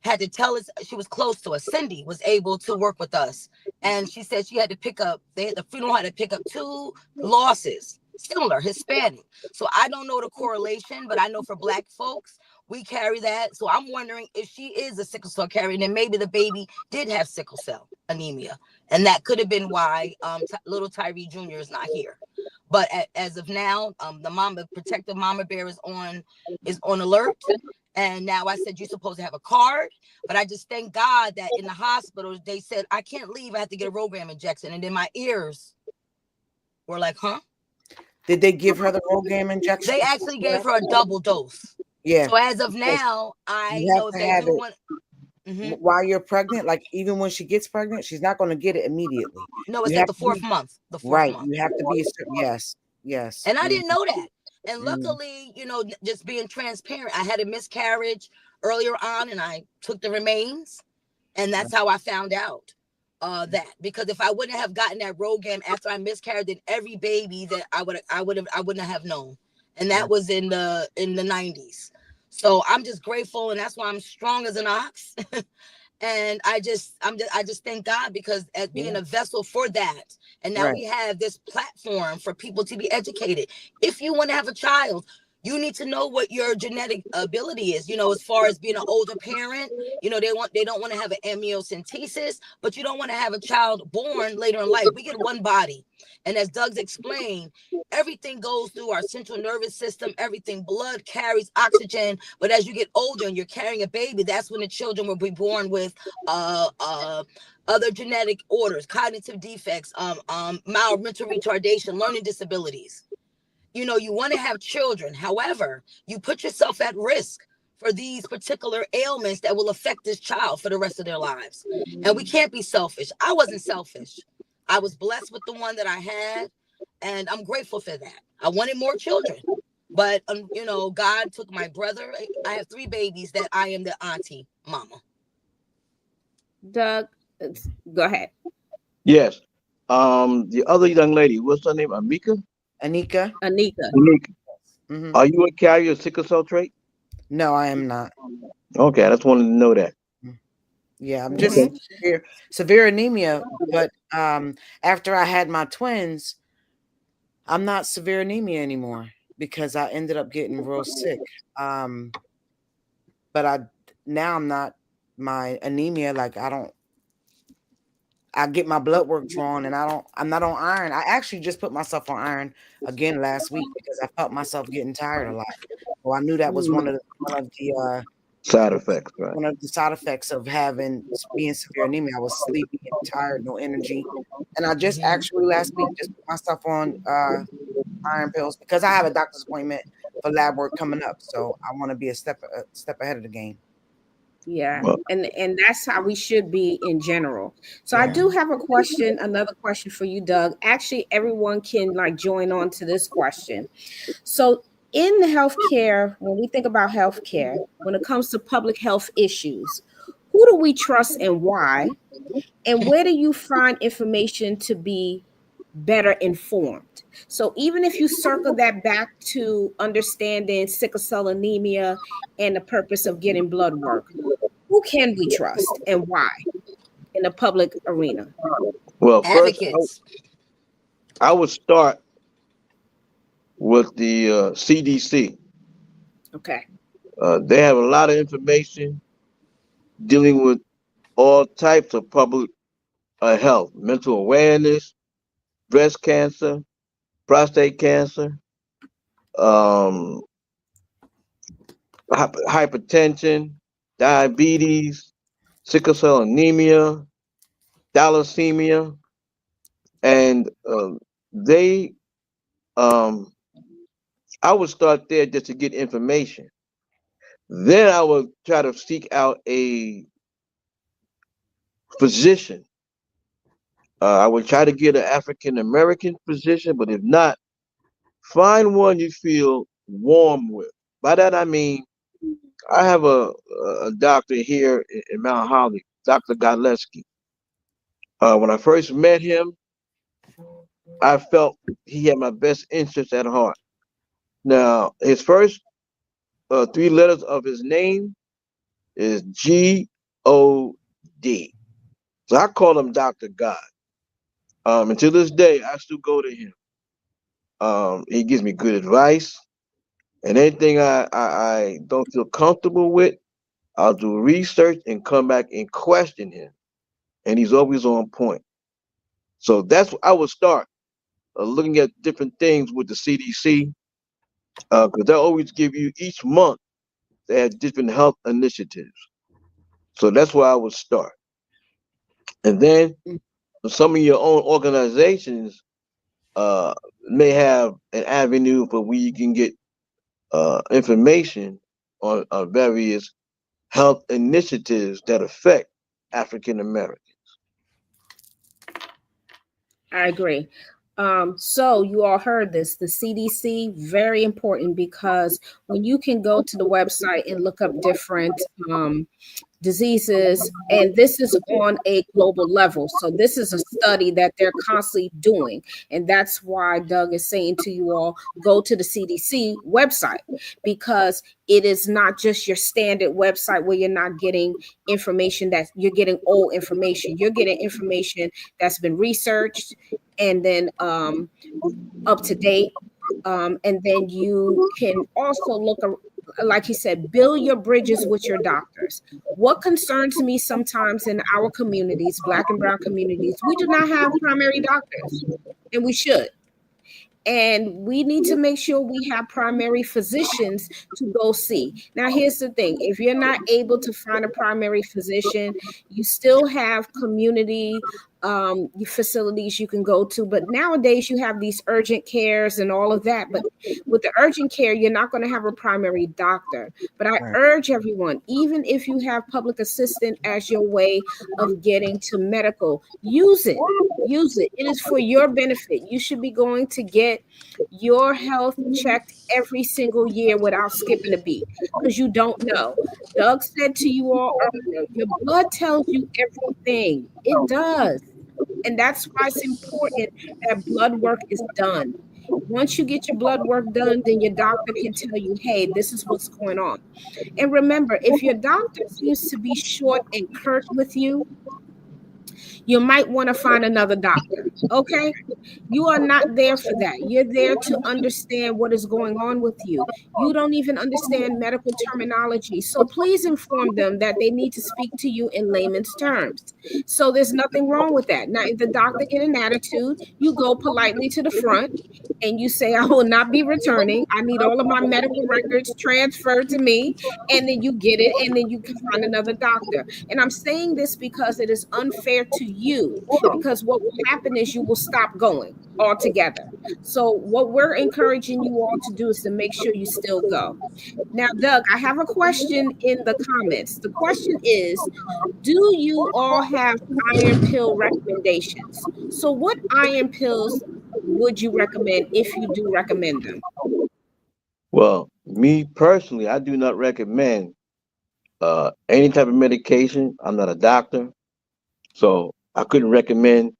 had to tell us, she was close to us, Cindy was able to work with us, and she said she had to pick up, the funeral had to pick up 2 losses, similar Hispanic. So I don't know the correlation, but I know for Black folks we carry that. So I'm wondering if she is a sickle cell carrier, then maybe the baby did have sickle cell anemia, and that could have been why little Tyree Jr. is not here. But as of now, the protective mama bear is on alert. And now I said, you're supposed to have a card. But I just thank God that in the hospital, they said, I can't leave. I have to get a Rogram injection. And then my ears were like, huh? Did they give her the Rogaine injection? They actually gave her a double dose. Yeah. So as of now, I You have know if to they have do it want. Mm-hmm. while you're pregnant. Like even when she gets pregnant, she's not going to get it immediately. No, it's You at have the to fourth be month. The fourth right. month. You have to be a certain. Yes. Yes. And I didn't know that. And Mm. luckily, just being transparent, I had a miscarriage earlier on, and I took the remains, and that's how I found out that. Because if I wouldn't have gotten that Rogaine after I miscarried, then every baby that I wouldn't have known, and that was in the 90s. So I'm just grateful, and that's why I'm strong as an ox. And I just thank God, because as being a vessel for that, and now we have this platform for people to be educated. If you want to have a child, you need to know what your genetic ability is. As far as being an older parent, they don't want to have an amniocentesis, but you don't want to have a child born later in life. We get one body, and as Doug's explained, everything goes through our central nervous system. Everything, blood carries oxygen, but as you get older and you're carrying a baby, that's when the children will be born with other genetic orders, cognitive defects, mild mental retardation, learning disabilities. You want to have children. However, you put yourself at risk for these particular ailments that will affect this child for the rest of their lives. And we can't be selfish. I wasn't selfish. I was blessed with the one that I had, and I'm grateful for that. I wanted more children, but God took my brother. I have 3 babies that I am the auntie mama. Doug, go ahead. Yes. The other young lady, what's her name? Anika? Anika. Mm-hmm. Are you a carrier of sickle cell trait? No, I am not. Okay, I just wanted to know that. Yeah, I'm just severe anemia. But after I had my twins, I'm not severe anemia anymore because I ended up getting real sick. But now I'm not, my anemia, like I get my blood work drawn, and I'm not on iron. I actually just put myself on iron again last week because I felt myself getting tired a lot. Well, I knew that was one of the side effects, right? One of the side effects of being severe anemia. I was sleepy and tired, no energy. And I just actually last week just put myself on iron pills because I have a doctor's appointment for lab work coming up. So I want to be a step ahead of the game. Yeah, and that's how we should be in general. So I do have another question for you, Doug. Actually, everyone can join on to this question. So in the healthcare, when we think about healthcare, when it comes to public health issues, who do we trust and why? And where do you find information to be better informed? So even if you circle that back to understanding sickle cell anemia and the purpose of getting blood work, who can we trust and why in the public arena? Well, first, Advocates. I would start with the CDC. Okay. They have a lot of information dealing with all types of public health, mental awareness, breast cancer, prostate cancer, um, hypertension, diabetes, sickle cell anemia, thalassemia, and they, um, I would start there just to get information. Then I would try to seek out a physician. I would try to get an African American physician, but if not, find one you feel warm with. By that I mean, I have a doctor here in Mount Holly, Dr. Godleski. When I first met him, I felt he had my best interest at heart. Now, his first three letters of his name is God. So I call him Dr. God. And to this day, I still go to him. He gives me good advice, and anything I don't feel comfortable with, I'll do research and come back and question him. And he's always on point. So that's what I would start looking at different things with the CDC, because they always give you each month, they have different health initiatives. So that's where I would start. And then some of your own organizations may have an avenue for where you can get information on various health initiatives that affect African Americans. I agree. So you all heard this. The CDC, very important, because when you can go to the website and look up different diseases, and this is on a global level. So this is a study that they're constantly doing. And that's why Doug is saying to you all, go to the CDC website, because it is not just your standard website where you're not getting information that you're getting old information. You're getting information that's been researched and then up to date. And then you can also look, like he said, build your bridges with your doctors. What concerns me sometimes in our communities, Black and brown communities, we do not have primary doctors, and we should. And we need to make sure we have primary physicians to go see. Now, here's the thing. If you're not able to find a primary physician, you still have community facilities you can go to. But nowadays, you have these urgent cares and all of that. But with the urgent care, you're not going to have a primary doctor. But I urge everyone, even if you have public assistant as your way of getting to medical, use it. Use it. It is for your benefit. You should be going to get your health checked every single year without skipping a beat, because you don't know. Doug said to you all earlier, your blood tells you everything. It does. And that's why it's important that blood work is done. Once you get your blood work done, then your doctor can tell you, hey, this is what's going on. And remember, if your doctor seems to be short and curt with you, you might want to find another doctor. Okay. You are not there for that. You're there to understand what is going on with you. You don't even understand medical terminology. So please inform them that they need to speak to you in layman's terms. So there's nothing wrong with that. Now, if the doctor get an attitude, you go politely to the front and you say, I will not be returning. I need all of my medical records transferred to me. And then you get it, and then you can find another doctor. And I'm saying this because it is unfair to you, because what will happen is you will stop going altogether. So what we're encouraging you all to do is to make sure you still go. Now, Doug, I have a question in the comments. The question is, do you all have iron pill recommendations? So what iron pills would you recommend if you do recommend them? Well, me personally, I do not recommend any type of medication. I'm not a doctor, so I couldn't recommend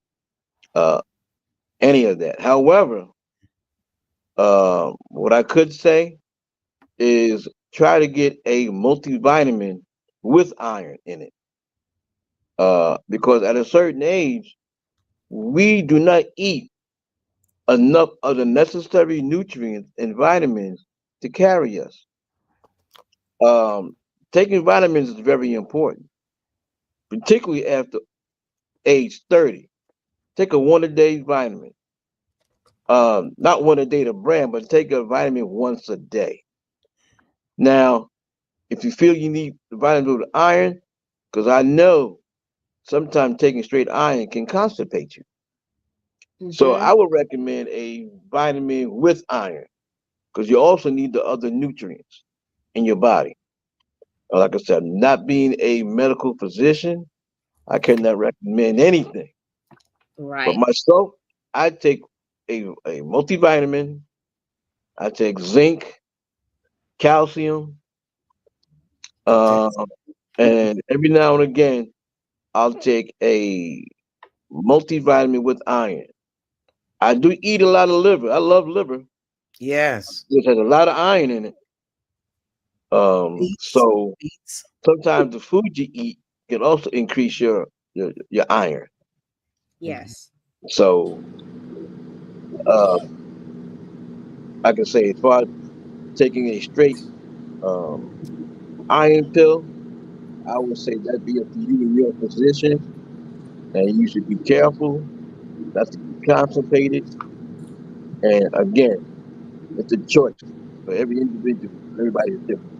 uh, any of that. However, what I could say is try to get a multivitamin with iron in it, because at a certain age, we do not eat enough of the necessary nutrients and vitamins to carry us. Um, Taking vitamins is very important, particularly after age 30. Take a one a day vitamin. Not one a day to brand, but take a vitamin once a day. Now, if you feel you need the vitamin with iron, because I know sometimes taking straight iron can constipate you. So Mm-hmm. I would recommend a vitamin with iron because you also need the other nutrients in your body. Like I said, not being a medical physician, I cannot recommend anything. But Right. myself, I take a multivitamin, I take zinc, calcium, uh, Potassium. and every now and again, I'll take a multivitamin with iron. I do eat a lot of liver. I love liver. Yes. It has a lot of iron in it. Beets. So Beets. sometimes the food you eat can also increase your iron. Mhm. Yes. So uh, I can say as far as taking a straight um, iron pill, I would say that'd be up to you and your physician, and you should be careful not to get constipated. And again, it's a choice for every individual. Everybody is different.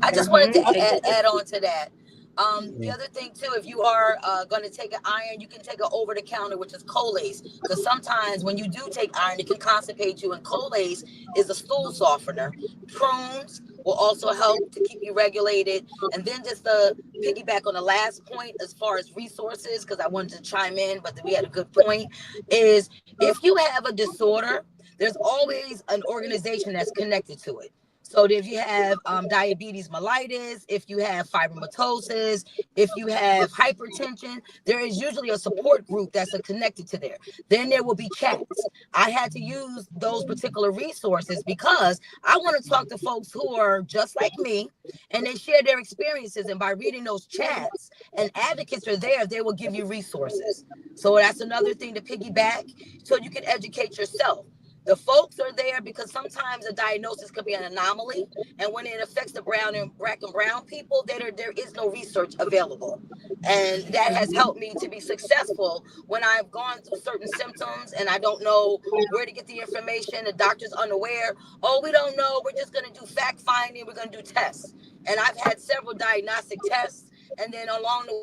I just wanted Mm-hmm. to add on to that. The Yeah. other thing too, if you are going to take an iron, you can take it over the counter, which is Colace, because sometimes when you do take iron, it can constipate you. And Colace is a stool softener. Prunes will also help to keep you regulated. And then just to piggyback on the last point, as far as resources, because I wanted to chime in, but we had a good point, is if you have a disorder, there's always an organization that's connected to it. So if you have diabetes mellitus, if you have fibromatosis, if you have hypertension, there is usually a support group that's connected to there. Then there will be chats. I had to use those particular resources because I want to talk to folks who are just like me and they share their experiences. And by reading those chats and advocates are there, they will give you resources. So that's another thing to piggyback so you can educate yourself. The folks are there because sometimes a diagnosis could be an anomaly, and when it affects the brown and black and brown people, there is no research available, and that has helped me to be successful when I've gone through certain symptoms and I don't know where to get the information. The doctor's unaware. Oh, we don't know. We're just going to do fact finding. We're going to do tests, and I've had several diagnostic tests, and then along the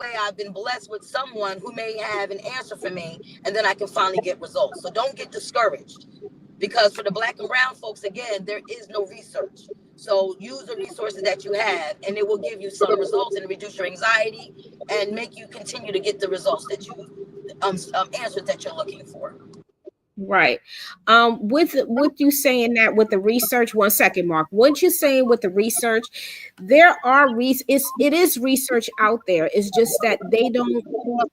way, I've been blessed with someone who may have an answer for me, and then I can finally get results. So don't get discouraged because for the black and brown folks, again, there is no research. So use the resources that you have, and it will give you some results and reduce your anxiety and make you continue to get the results that you answers that you're looking for. Right. With you saying that with the research, one second, Mark. What you saying with the research, there are it is research out there. It's just that they don't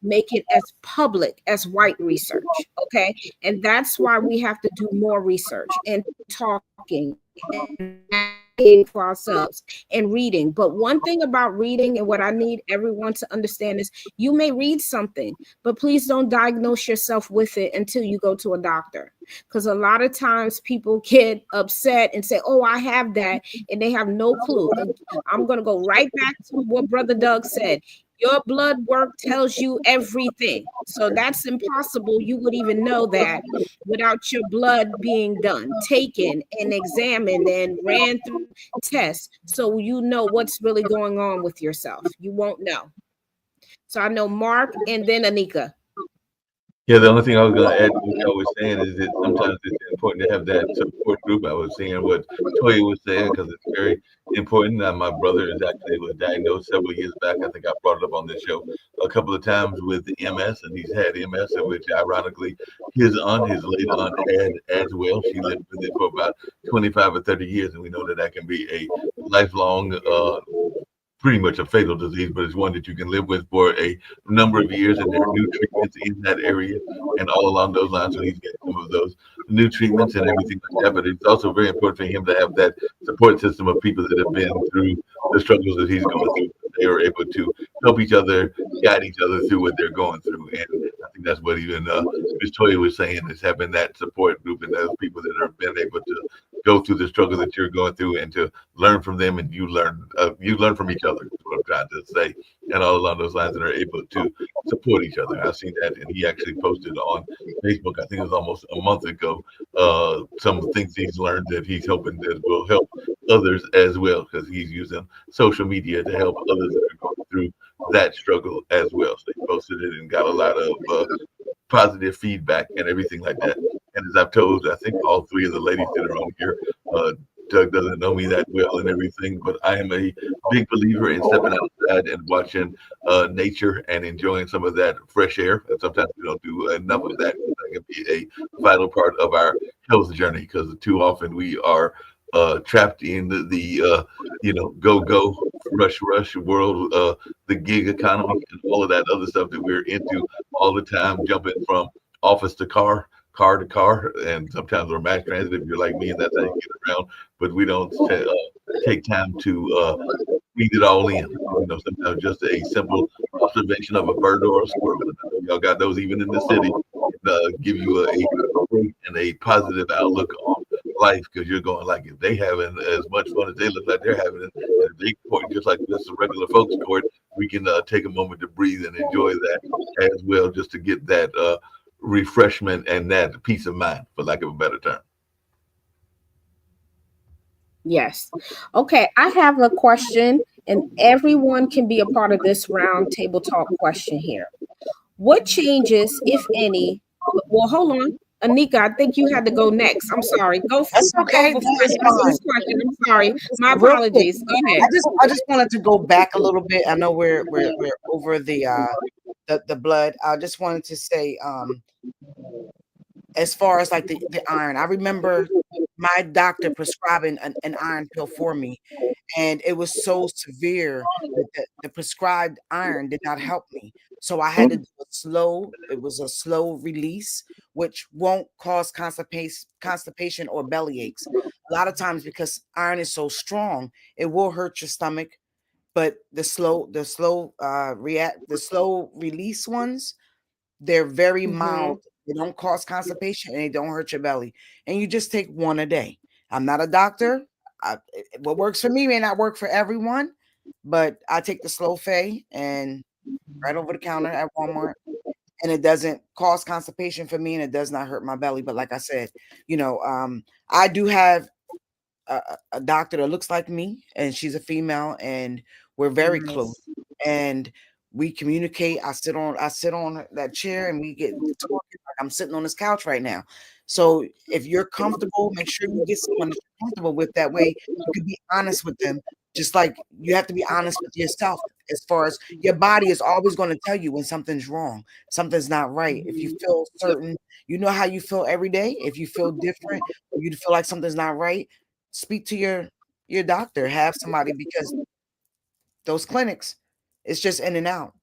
make it as public as white research. Okay. And that's why we have to do more research and talking and advocating for ourselves and reading. But one thing about reading and what I need everyone to understand is you may read something, but please don't diagnose yourself with it until you go to a doctor. Because a lot of times people get upset and say, oh, I have that, and they have no clue. And I'm going to go right back to what Brother Doug said. Your blood work tells you everything. So that's impossible. You would even know that without your blood being done, taken and examined and ran through tests. So you know what's really going on with yourself. You won't know. So I know Mark and then Anika. Yeah, the only thing I was going to add to what y'all was saying is that sometimes it's important to have that support group. I was saying what Toya was saying because it's very important. My brother is actually was diagnosed several years back. I think I brought it up on this show a couple of times with MS, and he's had MS, in which ironically his late aunt had as well. She lived with it for about 25 or 30 years, and we know that that can be a lifelong pretty much a fatal disease, but it's one that you can live with for a number of years. And there are new treatments in that area and all along those lines. So he's getting some of those new treatments and everything like that. But it's also very important for him to have that support system of people that have been through the struggles that he's going through. They are able to help each other, guide each other through what they're going through. And I think that's what even Ms. Toya was saying is having that support group and those people that have been able to go through the struggle that you're going through, and to learn from them, and you learn from each other. Is what I'm trying to say, and all along those lines, and are able to support each other. I've seen that, and he actually posted on Facebook. I think it was almost a month ago. Some of the things he's learned that he's hoping that will help others as well, because he's using social media to help others that are going through that struggle as well. So he posted it and got a lot of positive feedback and everything like that. And as I've told, I think all three of the ladies that are on here, Doug doesn't know me that well and everything, but I am a big believer in stepping outside and watching nature and enjoying some of that fresh air. And sometimes we don't do enough of that. That can be a vital part of our health journey, because too often we are trapped in the go rush world, the gig economy, and all of that other stuff that we're into all the time, jumping from office to car to car, and sometimes we're mass transit if you're like me, and that's how you get around. But we don't take time to read it all in. Sometimes just a simple observation of a bird or a squirrel. And I know y'all got those even in the city. Give you a great and a positive outlook on life, because you're going like, if they having as much fun as they look like they're having, and if they court just like this regular folks court, we can take a moment to breathe and enjoy that as well, just to get that refreshment and that peace of mind, for lack of a better term. Yes. Okay, I have a question, and everyone can be a part of this round table talk question here. What changes, if any? Well, hold on. Anika, I think you had to go next. I'm sorry. That's okay. Go before I answer this question. I'm sorry. My Real quick, apologies. Go ahead. I just wanted to go back a little bit. I know we're over the blood. I just wanted to say, as far as like the iron, I remember my doctor prescribing an iron pill for me, and it was so severe that the prescribed iron did not help me. So I had to do it was a slow release, which won't cause constipation or belly aches. A lot of times, because iron is so strong, it will hurt your stomach. But the slow release ones, they're very mild. They don't cause constipation, and they don't hurt your belly. And you just take one a day. I'm not a doctor. What works for me may not work for everyone, but I take the Slow Fay and right over the counter at Walmart, and it doesn't cause constipation for me, and it does not hurt my belly. But like I said, I do have a doctor that looks like me, and she's a female, and we're very close, and we communicate. I sit on that chair, and we get talking like I'm sitting on this couch right now. So if you're comfortable, make sure you get someone that you're comfortable with. That way you can be honest with them, just like you have to be honest with yourself. As far as your body is always going to tell you when something's wrong, something's not right. If you feel certain, you know how you feel every day. If you feel different, or you feel like something's not right, speak to your doctor, have somebody, because those clinics, it's just in and out.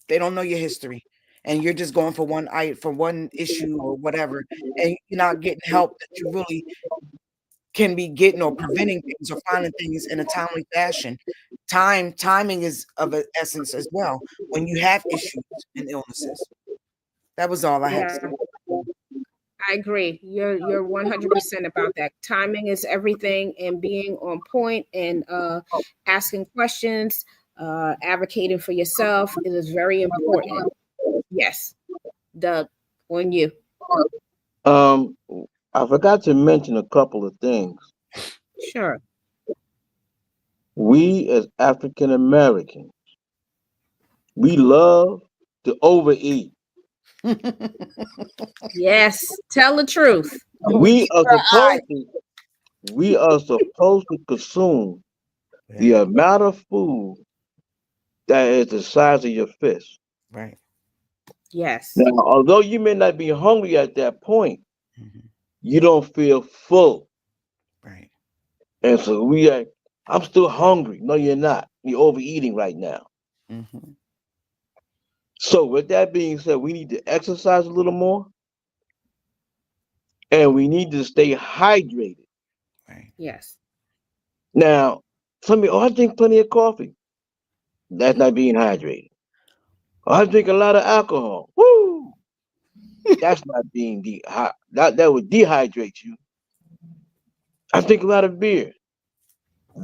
They don't know your history, and you're just going for one issue or whatever, and you're not getting help that you really can be getting, or preventing things, or finding things in a timely fashion. Timing is of an essence as well when you have issues and illnesses. That was all I had to say. I agree. You're 100% about that. Timing is everything, and being on point, and asking questions, advocating for yourself. It is very important. Yes, Doug, on you. I forgot to mention a couple of things. Sure. We as African Americans, we love to overeat. Yes, tell the truth. We are supposed to consume the amount of food that is the size of your fist. Right. Yes. Now, although you may not be hungry at that point, you don't feel full. Right. And so I'm still hungry. No, you're not. You're overeating right now. So with that being said, we need to exercise a little more, and we need to stay hydrated. Right. Yes. Now, some people, I drink plenty of coffee. That's not being hydrated. I drink a lot of alcohol. Woo! That's not being that would dehydrate you. I drink a lot of beer.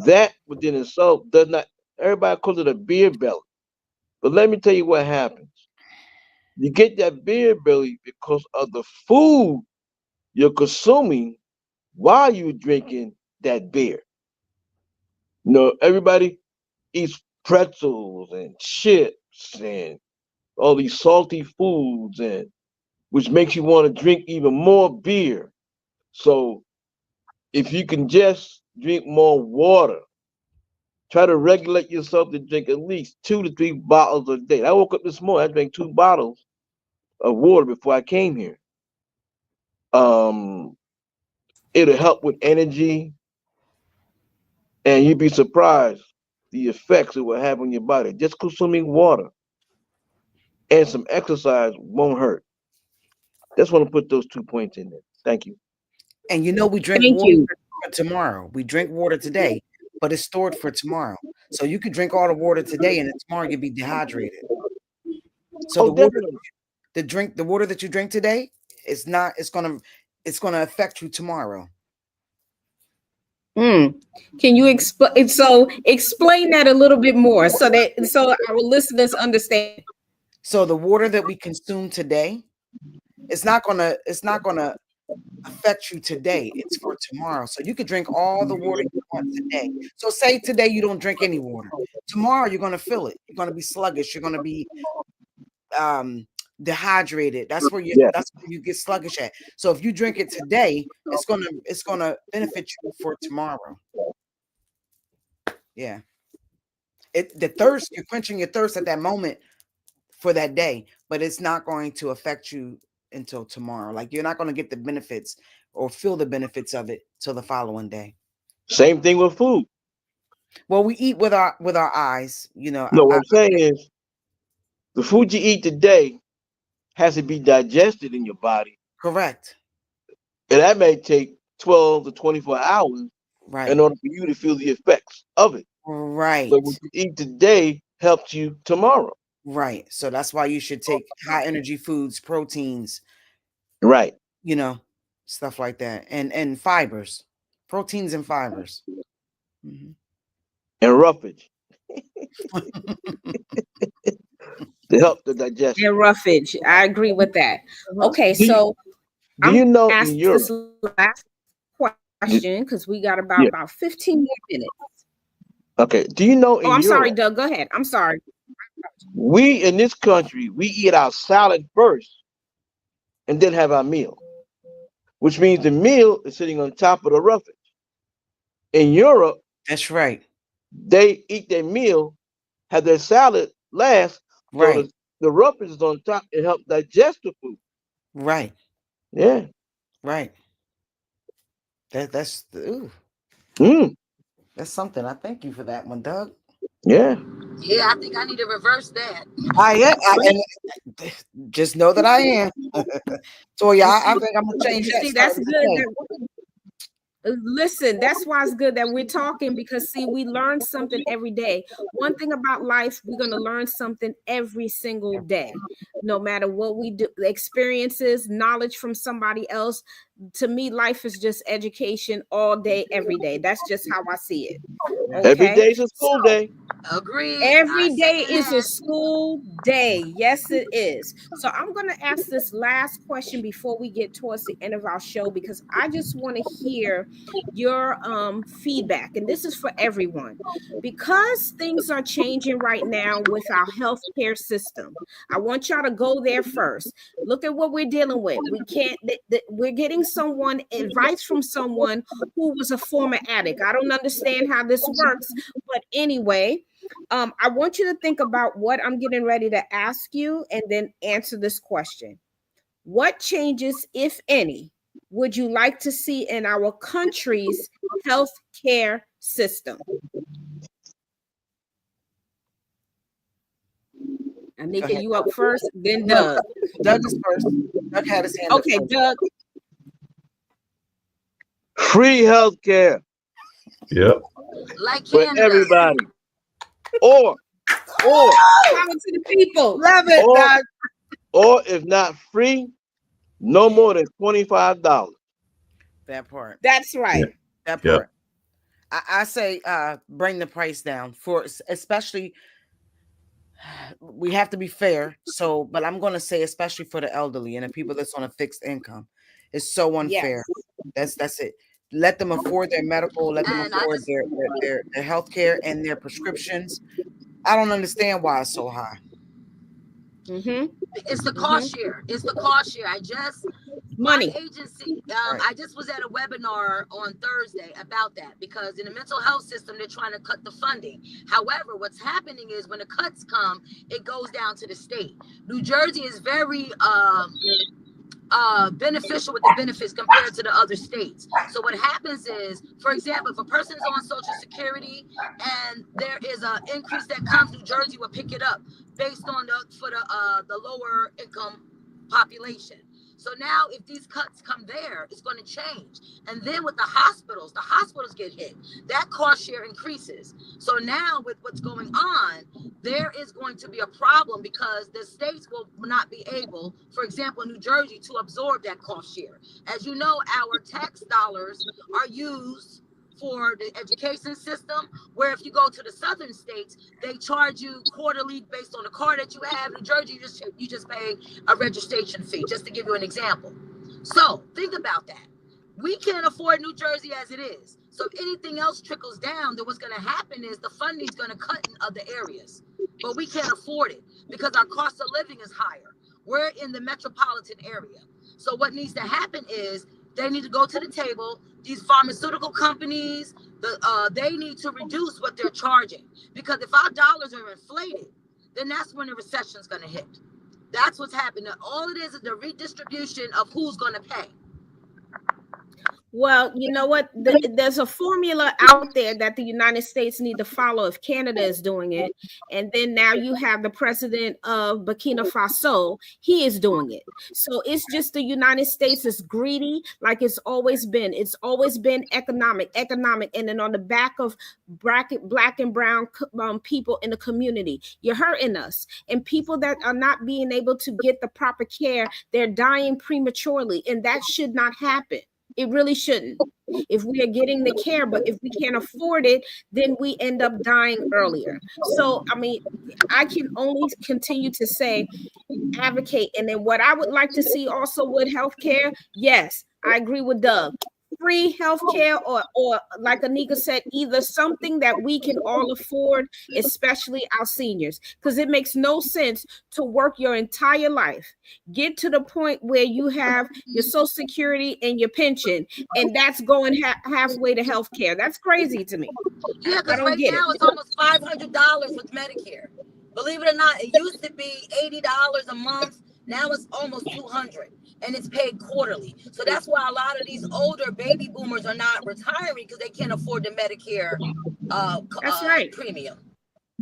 That within itself does not. Everybody calls it a beer belly, but let me tell you what happens. You get that beer belly because of the food you're consuming while you're drinking that beer. Everybody eats pretzels and chips and all these salty foods, and which makes you want to drink even more beer. So if you can just drink more water, try to regulate yourself to drink at least 2 to 3 bottles a day. I woke up this morning, I drank 2 bottles of water before I came here. Um, it'll help with energy, and you'd be surprised the effects it will have on your body. Just consuming water and some exercise won't hurt. Just want to put those 2 points in there. Thank you. And we drink Thank water you. for tomorrow. We drink water today, but it's stored for tomorrow. So you could drink all the water today, and then tomorrow you'll be dehydrated. So the water, Definitely. the water that you drink today, it's not. It's gonna affect you tomorrow. Can you explain? So explain that a little bit more, so our listeners understand. So the water that we consume today, it's not gonna affect you today. It's for tomorrow. So you could drink all the water you want today. So say today you don't drink any water. Tomorrow you're gonna feel it. You're gonna be sluggish. You're gonna be dehydrated. That's where Yeah. you get sluggish at. So if you drink it today, it's gonna benefit you for tomorrow. Yeah. You're quenching your thirst at that moment for that day, but it's not going to affect you until tomorrow. Like you're not going to get the benefits or feel the benefits of it till the following day. Same thing with food. Well, we eat with our eyes, No, what I'm saying is the food you eat today has to be digested in your body, correct. and that may take 12 to 24 hours Right. in order for you to feel the effects of it. Right. So what you eat today helps you tomorrow. Right. So that's why you should take high energy foods, proteins, Right. Stuff like that, and fibers, proteins and fibers. Mm-hmm. And roughage to help the digestion. And roughage, I agree with that. Okay, so Do you know ask in Europe? this last question because we got about 15 more minutes. Okay. Do you know in I'm Europe? sorry, Doug. Go ahead. I'm sorry. We in this country we eat our salad first, and then have our meal, which means the meal is sitting on top of the roughage. In Europe, That's right. they eat their meal, have their salad last, Right. so the roughage is on top and help digest the food. Right. Yeah. Right. That's that's something. I thank you for that one, Doug. Yeah. Yeah, I think I need to reverse that. And just know that I am. Toya, I think I'm gonna change that. See, that's good. Listen, that's why it's good that we're talking, because see, we learn something every day. One thing about life, we're going to learn something every single day, no matter what we do. Experiences, knowledge from somebody else. To me, life is just education all day, every day. That's just how I see it. Okay? Every day's a school day. Agreed. Every day is a school day. Yes, it is. So I'm going to ask this last question before we get towards the end of our show, because I just want to hear your feedback. And this is for everyone. Because things are changing right now with our healthcare system, I want y'all to go there first. Look at what we're dealing with. We're getting advice from someone who was a former addict. I don't understand how this works, but anyway, I want you to think about what I'm getting ready to ask you and then answer this question. What changes, if any, would you like to see in our country's healthcare system? Anika, you up first, then Doug. Doug is first. Doug had his hand Okay, up first. Doug. Free healthcare. Yep. Like for Canada. everybody. Or power to the people. Love it, Doug. Or if not free, no more than $25. That part. That's right. That part. I say bring the price down for, especially, we have to be fair. So, but I'm going to say, especially for the elderly and the people that's on a fixed income, it's so unfair. Yes. That's it. Let them afford their medical, let them afford their health care and their prescriptions. I don't understand why it's so high. It's the cost share. It's the cost share. Money. My agency, I just was at a webinar on Thursday about that, because in the mental health system, they're trying to cut the funding. However, what's happening is when the cuts come, it goes down to the state. New Jersey is very beneficial with the benefits compared to the other states. So what happens is, for example, if a person is on Social Security and there is an increase that comes, New Jersey will pick it up based on the lower income population. So now if these cuts come there, it's going to change. And then with the hospitals get hit. That cost share increases. So now with what's going on, there is going to be a problem because the states will not be able, for example, New Jersey, to absorb that cost share. As you know, our tax dollars are used for the education system, where if you go to the southern states, they charge you quarterly based on the car that you have. New Jersey, you just pay a registration fee, just to give you an example. So think about that. We can't afford New Jersey as it is. So if anything else trickles down, then what's going to happen is the funding is going to cut in other areas. But we can't afford it because our cost of living is higher. We're in the metropolitan area. So what needs to happen is they need to go to the table. These pharmaceutical companies, they need to reduce what they're charging, because if our dollars are inflated, then that's when the recession is going to hit. That's what's happening. All it is the redistribution of who's going to pay. Well, you know what? There's a formula out there that the United States need to follow if Canada is doing it. And then now you have the president of Burkina Faso. He is doing it. So it's just the United States is greedy like it's always been. It's always been economic. And then on the back of black and brown people in the community, you're hurting us. And people that are not being able to get the proper care, they're dying prematurely. And that should not happen. It really shouldn't. If we are getting the care, but if we can't afford it, then we end up dying earlier. So, I mean, I can only continue to say, advocate. And then what I would like to see also with healthcare, yes, I agree with Doug. Free healthcare, or like Anika said, either something that we can all afford, especially our seniors, because it makes no sense to work your entire life, get to the point where you have your Social Security and your pension, and that's going halfway to healthcare. That's crazy to me. Yeah, because right now it's almost $500 with Medicare. Believe it or not, it used to be $80 a month. Now it's almost $200, and it's paid quarterly. So that's why a lot of these older baby boomers are not retiring, because they can't afford the Medicare premium.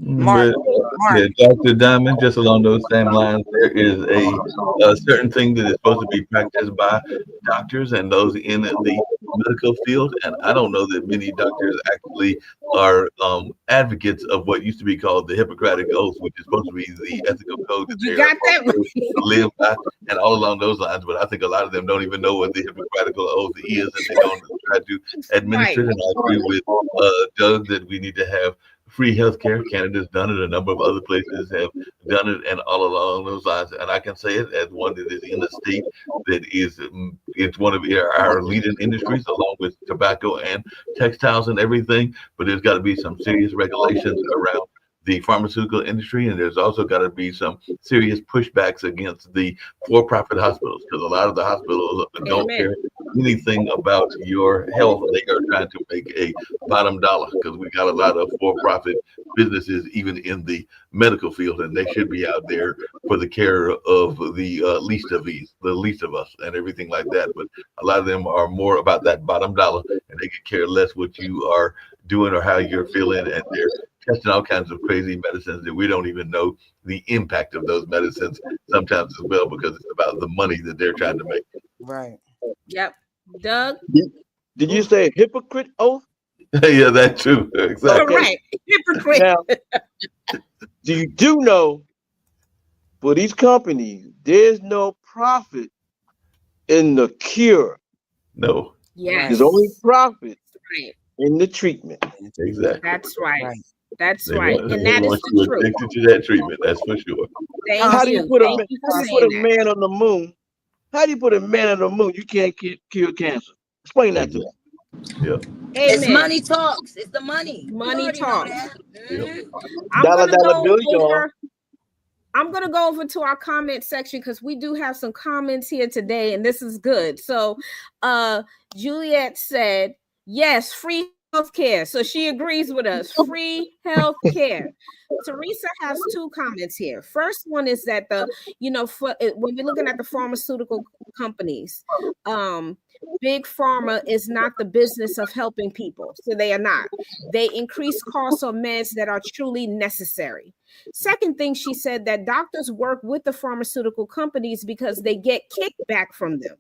But yeah, Dr. Diamond, just along those same lines, there is a certain thing that is supposed to be practiced by doctors and those in the medical field, and I don't know that many doctors actually are advocates of what used to be called the Hippocratic Oath, which is supposed to be the ethical code that they are supposed to live by, and all along those lines. But I think a lot of them don't even know what the Hippocratic Oath is, and they don't try to administer it. And I agree with Doug that we need to have free healthcare. Canada's done it. A number of other places have done it, and all along those lines. And I can say it as one that is in a state that is, it's one of our leading industries, along with tobacco and textiles and everything. But there's got to be some serious regulations around the pharmaceutical industry, and there's also got to be some serious pushbacks against the for-profit hospitals, because a lot of the hospitals don't care anything about your health. They are trying to make a bottom dollar, because we got a lot of for-profit businesses even in the medical field, and they should be out there for the care of the least of these, the least of us, and everything like that. But a lot of them are more about that bottom dollar, and they could care less what you are doing or how you're feeling, and they're testing all kinds of crazy medicines that we don't even know the impact of those medicines sometimes as well, because it's about the money that they're trying to make. Right. Yep. Doug? Did you say hypocrite oath? Yeah, that too. Exactly. Correct. Hypocrite. Now, you do know for these companies, there's no profit in the cure. No. Yes. There's only profit right. in the treatment. Exactly. That's right. Right. That's They right. want, And they that is want the you truth. addicted to that treatment. That's for sure. Thank How do you you. put a Thank you for how do you put saying a that. man on the moon? How do you put a man on the moon? You can't cure cancer. Explain that to me. Exactly. Yeah. It's Amen. money talks. It's the money. You Money already know talks. that. Yeah. I'm Dollar gonna dollar go bill, y'all. over. I'm going to go over to our comment section because we do have some comments here today, and this is good. So, Juliet said, yes, free healthcare. So she agrees with us. Free healthcare. Teresa has two comments here. First one is that when we're looking at the pharmaceutical companies, big pharma is not the business of helping people. So they are not. They increase costs on meds that are truly necessary. Second thing, she said that doctors work with the pharmaceutical companies because they get kickback from them.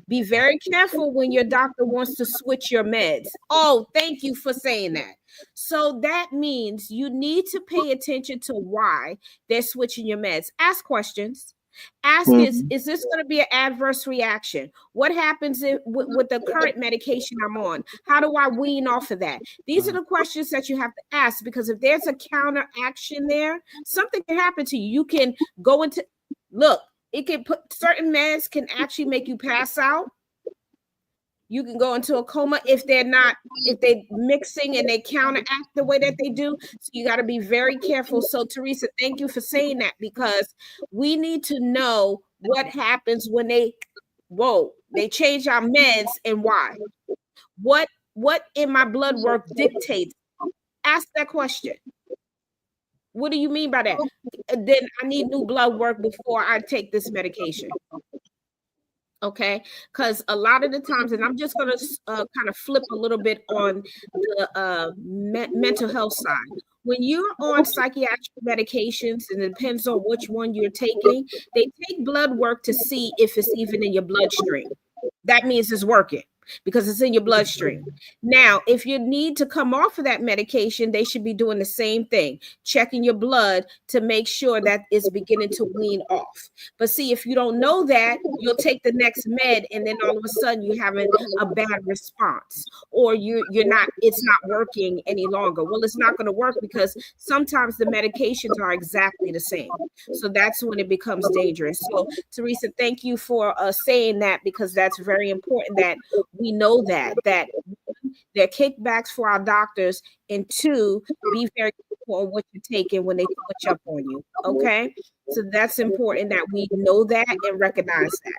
Be very careful when your doctor wants to switch your meds. Oh, thank you for saying that. So that means you need to pay attention to why they're switching your meds. Ask questions. Ask is this going to be an adverse reaction? What happens with the current medication I'm on? How do I wean off of that? These are the questions that you have to ask, because if there's a counteraction there, something can happen to you. You can go into, look, it can put certain meds can actually make you pass out. You can go into a coma if they're mixing and they counteract the way that they do. So you got to be very careful. So Teresa, thank you for saying that, because we need to know what happens when they change our meds and why. What in my blood work dictates? Ask that question. What do you mean by that? Then I need new blood work before I take this medication. Okay, because a lot of the times, and I'm just going to kind of flip a little bit on the mental health side. When you're on psychiatric medications, and it depends on which one you're taking, they take blood work to see if it's even in your bloodstream. That means it's working because it's in your bloodstream. Now, if you need to come off of that medication, they should be doing the same thing, checking your blood to make sure that it's beginning to wean off. But see, if you don't know that, you'll take the next med, and then all of a sudden you're having a bad response, or it's not working any longer. Well, it's not going to work because sometimes the medications are exactly the same. So that's when it becomes dangerous. So Teresa, thank you for saying that, because that's very important that we know that there are kickbacks for our doctors, and two, be very careful on what you're taking when they switch up on you. Okay, so that's important that we know that and recognize that.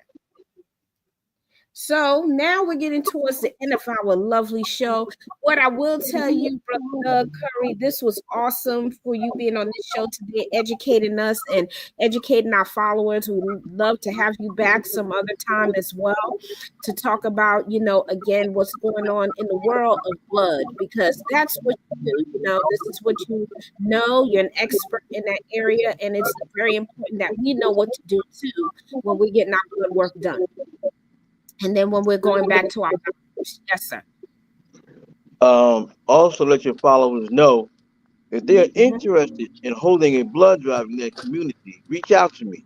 So now we're getting towards the end of our lovely show. What I will tell you, Brother Doug Curry, this was awesome for you being on this show today, educating us and educating our followers. We would love to have you back some other time as well to talk about, again, what's going on in the world of blood, because that's what you do. This is what you know. You're an expert in that area, and it's very important that we know what to do too when we're getting our blood work done. And then when we're going back to our doctors. Yes, sir. Also, let your followers know if they are interested in holding a blood drive in their community, reach out to me.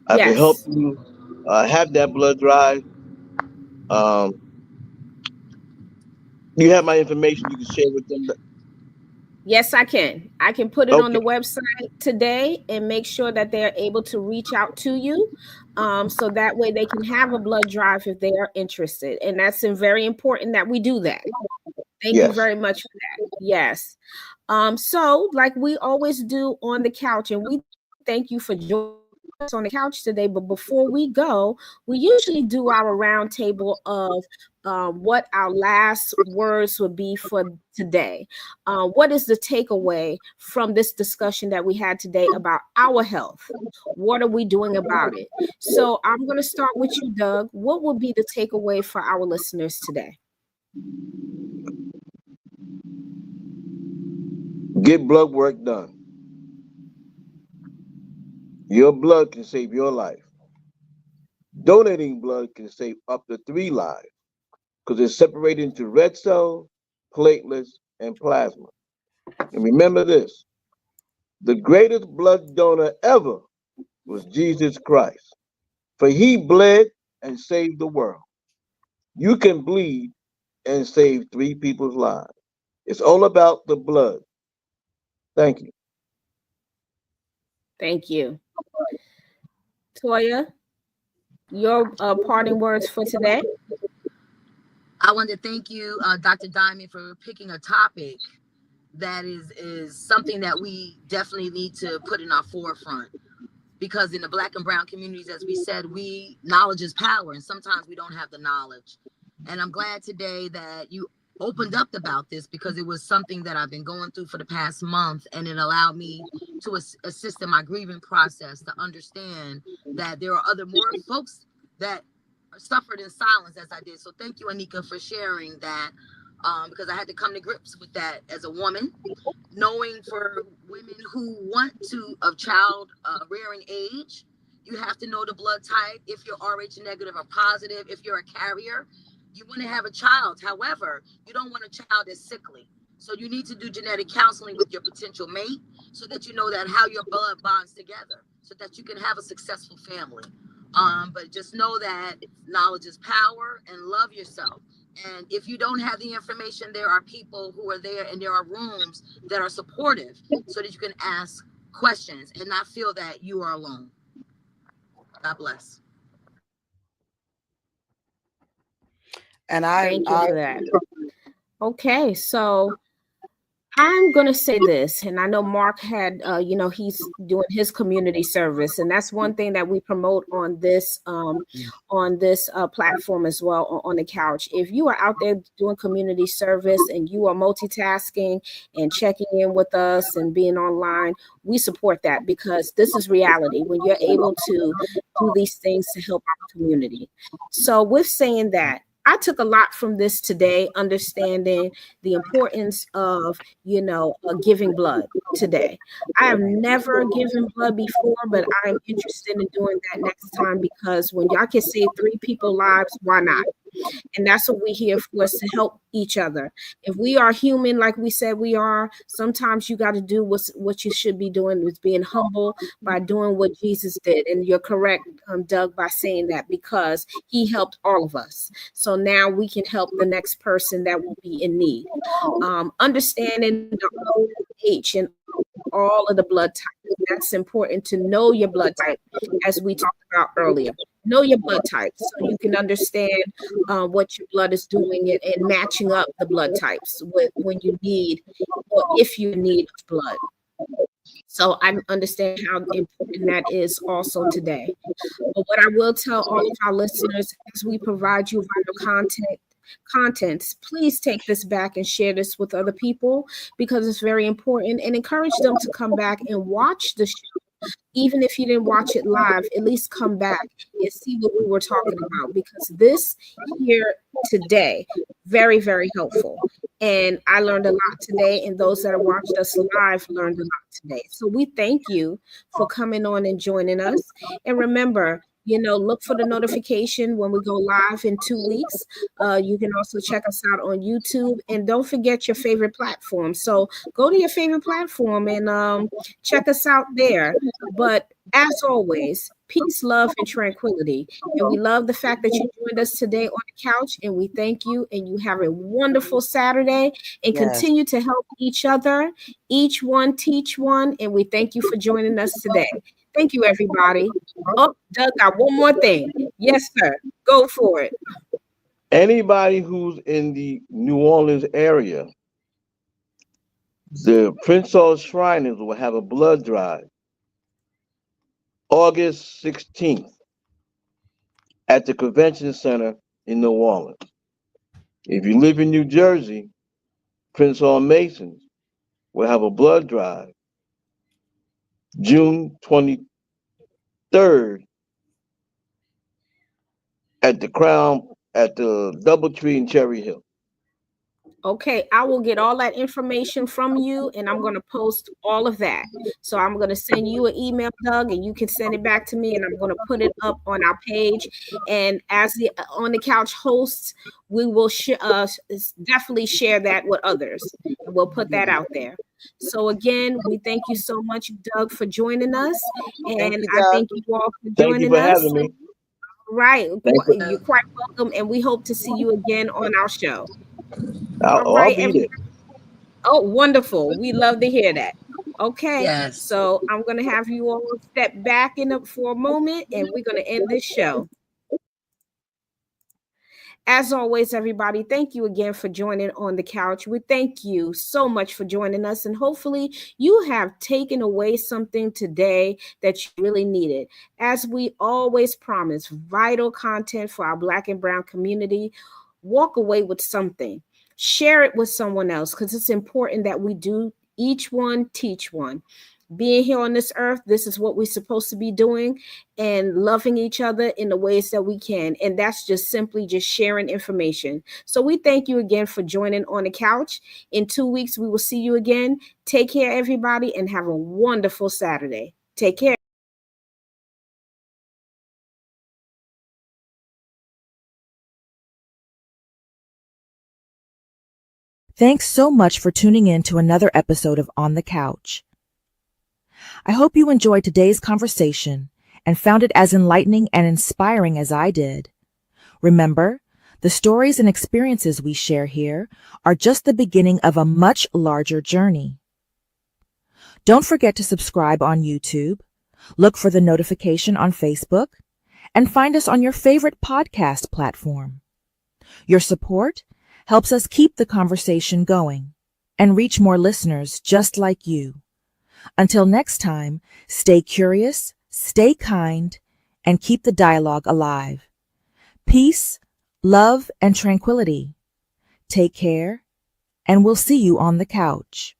I can help Yes. you have that blood drive. Um, you have my information. You can share with them. Yes, I can. I can put it on Okay. the website today and make sure that they're able to reach out to you. So that way they can have a blood drive if they are interested. And that's very important that we do that. Thank you Yes. very much for that. Yes. So like we always do on the couch, and we thank you for joining us on the couch today. But before we go, we usually do our round table of what our last words would be for today. What is the takeaway from this discussion that we had today about our health? What are we doing about it? So I'm going to start with you, Doug. What will be the takeaway for our listeners today? Get blood work done. Your blood can save your life. Donating blood can save up to 3 lives because it's separated into red cells, platelets, and plasma. And remember this, the greatest blood donor ever was Jesus Christ, for he bled and saved the world. You can bleed and saved 3 people's lives. It's all about the blood. Thank you. Thank you. Toya, your parting words for today? I want to thank you, Dr. Diamond, for picking a topic that is something that we definitely need to put in our forefront. Because in the Black and brown communities, as we said, knowledge is power, and sometimes we don't have the knowledge. And I'm glad today that you opened up about this, because it was something that I've been going through for the past month, and it allowed me to assist in my grieving process, to understand that there are more folks that suffered in silence as I did. So thank you, Anika, for sharing that, because I had to come to grips with that as a woman, knowing for women who want to of child rearing age, you have to know the blood type. If you're Rh negative or positive, if you're a carrier, you want to have a child. However, you don't want a child that's sickly. So you need to do genetic counseling with your potential mate, so that you know that how your blood bonds together, so that you can have a successful family. But just know that knowledge is power, and love yourself. And if you don't have the information, there are people who are there, and there are rooms that are supportive, so that you can ask questions and not feel that you are alone. God bless. And thank you for that. Okay, so I'm going to say this, and I know Mark had, he's doing his community service, and that's one thing that we promote on this platform as well, on the couch. If you are out there doing community service and you are multitasking and checking in with us and being online, we support that, because this is reality when you're able to do these things to help our community. So with saying that, I took a lot from this today, understanding the importance of, giving blood today. I have never given blood before, but I'm interested in doing that next time, because when y'all can save 3 people's lives, why not? And that's what we're here for, is to help each other. If we are human, like we said we are, sometimes you got to do what you should be doing, is being humble by doing what Jesus did. And you're correct, Doug, by saying that, because he helped all of us. So now we can help the next person that will be in need. Understanding the OH and all of the blood types. That's important, to know your blood type, as we talked about earlier. Know your blood type, so you can understand what your blood is doing, and matching up the blood types with when you need, or if you need of blood. So I understand how important that is also today. But what I will tell all of our listeners, as we provide you vital contents, please take this back and share this with other people, because it's very important, and encourage them to come back and watch the show. Even if you didn't watch it live, at least come back and see what we were talking about, because this here today, very, very helpful. And I learned a lot today, and those that have watched us live learned a lot today. So we thank you for coming on and joining us. And remember, look for the notification when we go live in 2 weeks. You can also check us out on YouTube, and don't forget your favorite platform. So go to your favorite platform and check us out there. But as always, peace, love, and tranquility. And we love the fact that you joined us today on the couch, and we thank you, and you have a wonderful Saturday, and continue to help each other, each one teach one. And we thank you for joining us today. Thank you, everybody. Oh, Doug got one more thing. Yes, sir. Go for it. Anybody who's in the New Orleans area, the Prince Hall Shriners will have a blood drive August 16th at the Convention Center in New Orleans. If you live in New Jersey, Prince Hall Masons will have a blood drive June 23rd at the Doubletree in Cherry Hill. Okay, I will get all that information from you, and I'm going to post all of that. So I'm going to send you an email, Doug, and you can send it back to me, and I'm going to put it up on our page. And as the On the Couch hosts, we will definitely share that with others, and we'll put that out there. So again, we thank you so much, Doug, for joining us, and I thank you all for joining us. Having me. Right, you're quite welcome, and we hope to see you again on our show. All I'll right, be there. Oh, wonderful. We love to hear that. Okay, Yes. so I'm going to have you all step back in up for a moment and we're going to end this show. As always, everybody, thank you again for joining on the couch. We thank you so much for joining us, and hopefully you have taken away something today that you really needed. As we always promise, vital content for our Black and Brown community. Walk away with something. Share it with someone else, because it's important that we do each one teach one. Being here on this earth, this is what we're supposed to be doing, and loving each other in the ways that we can. And that's just simply just sharing information. So we thank you again for joining on the couch. In 2 weeks, we will see you again. Take care, everybody, and have a wonderful Saturday. Take care. Thanks so much for tuning in to another episode of On the Couch. I hope you enjoyed today's conversation and found it as enlightening and inspiring as I did. Remember, the stories and experiences we share here are just the beginning of a much larger journey. Don't forget to subscribe on YouTube, look for the notification on Facebook, and find us on your favorite podcast platform. Your support helps us keep the conversation going and reach more listeners just like you. Until next time, stay curious, stay kind, and keep the dialogue alive. Peace, love, and tranquility. Take care, and we'll see you on the couch.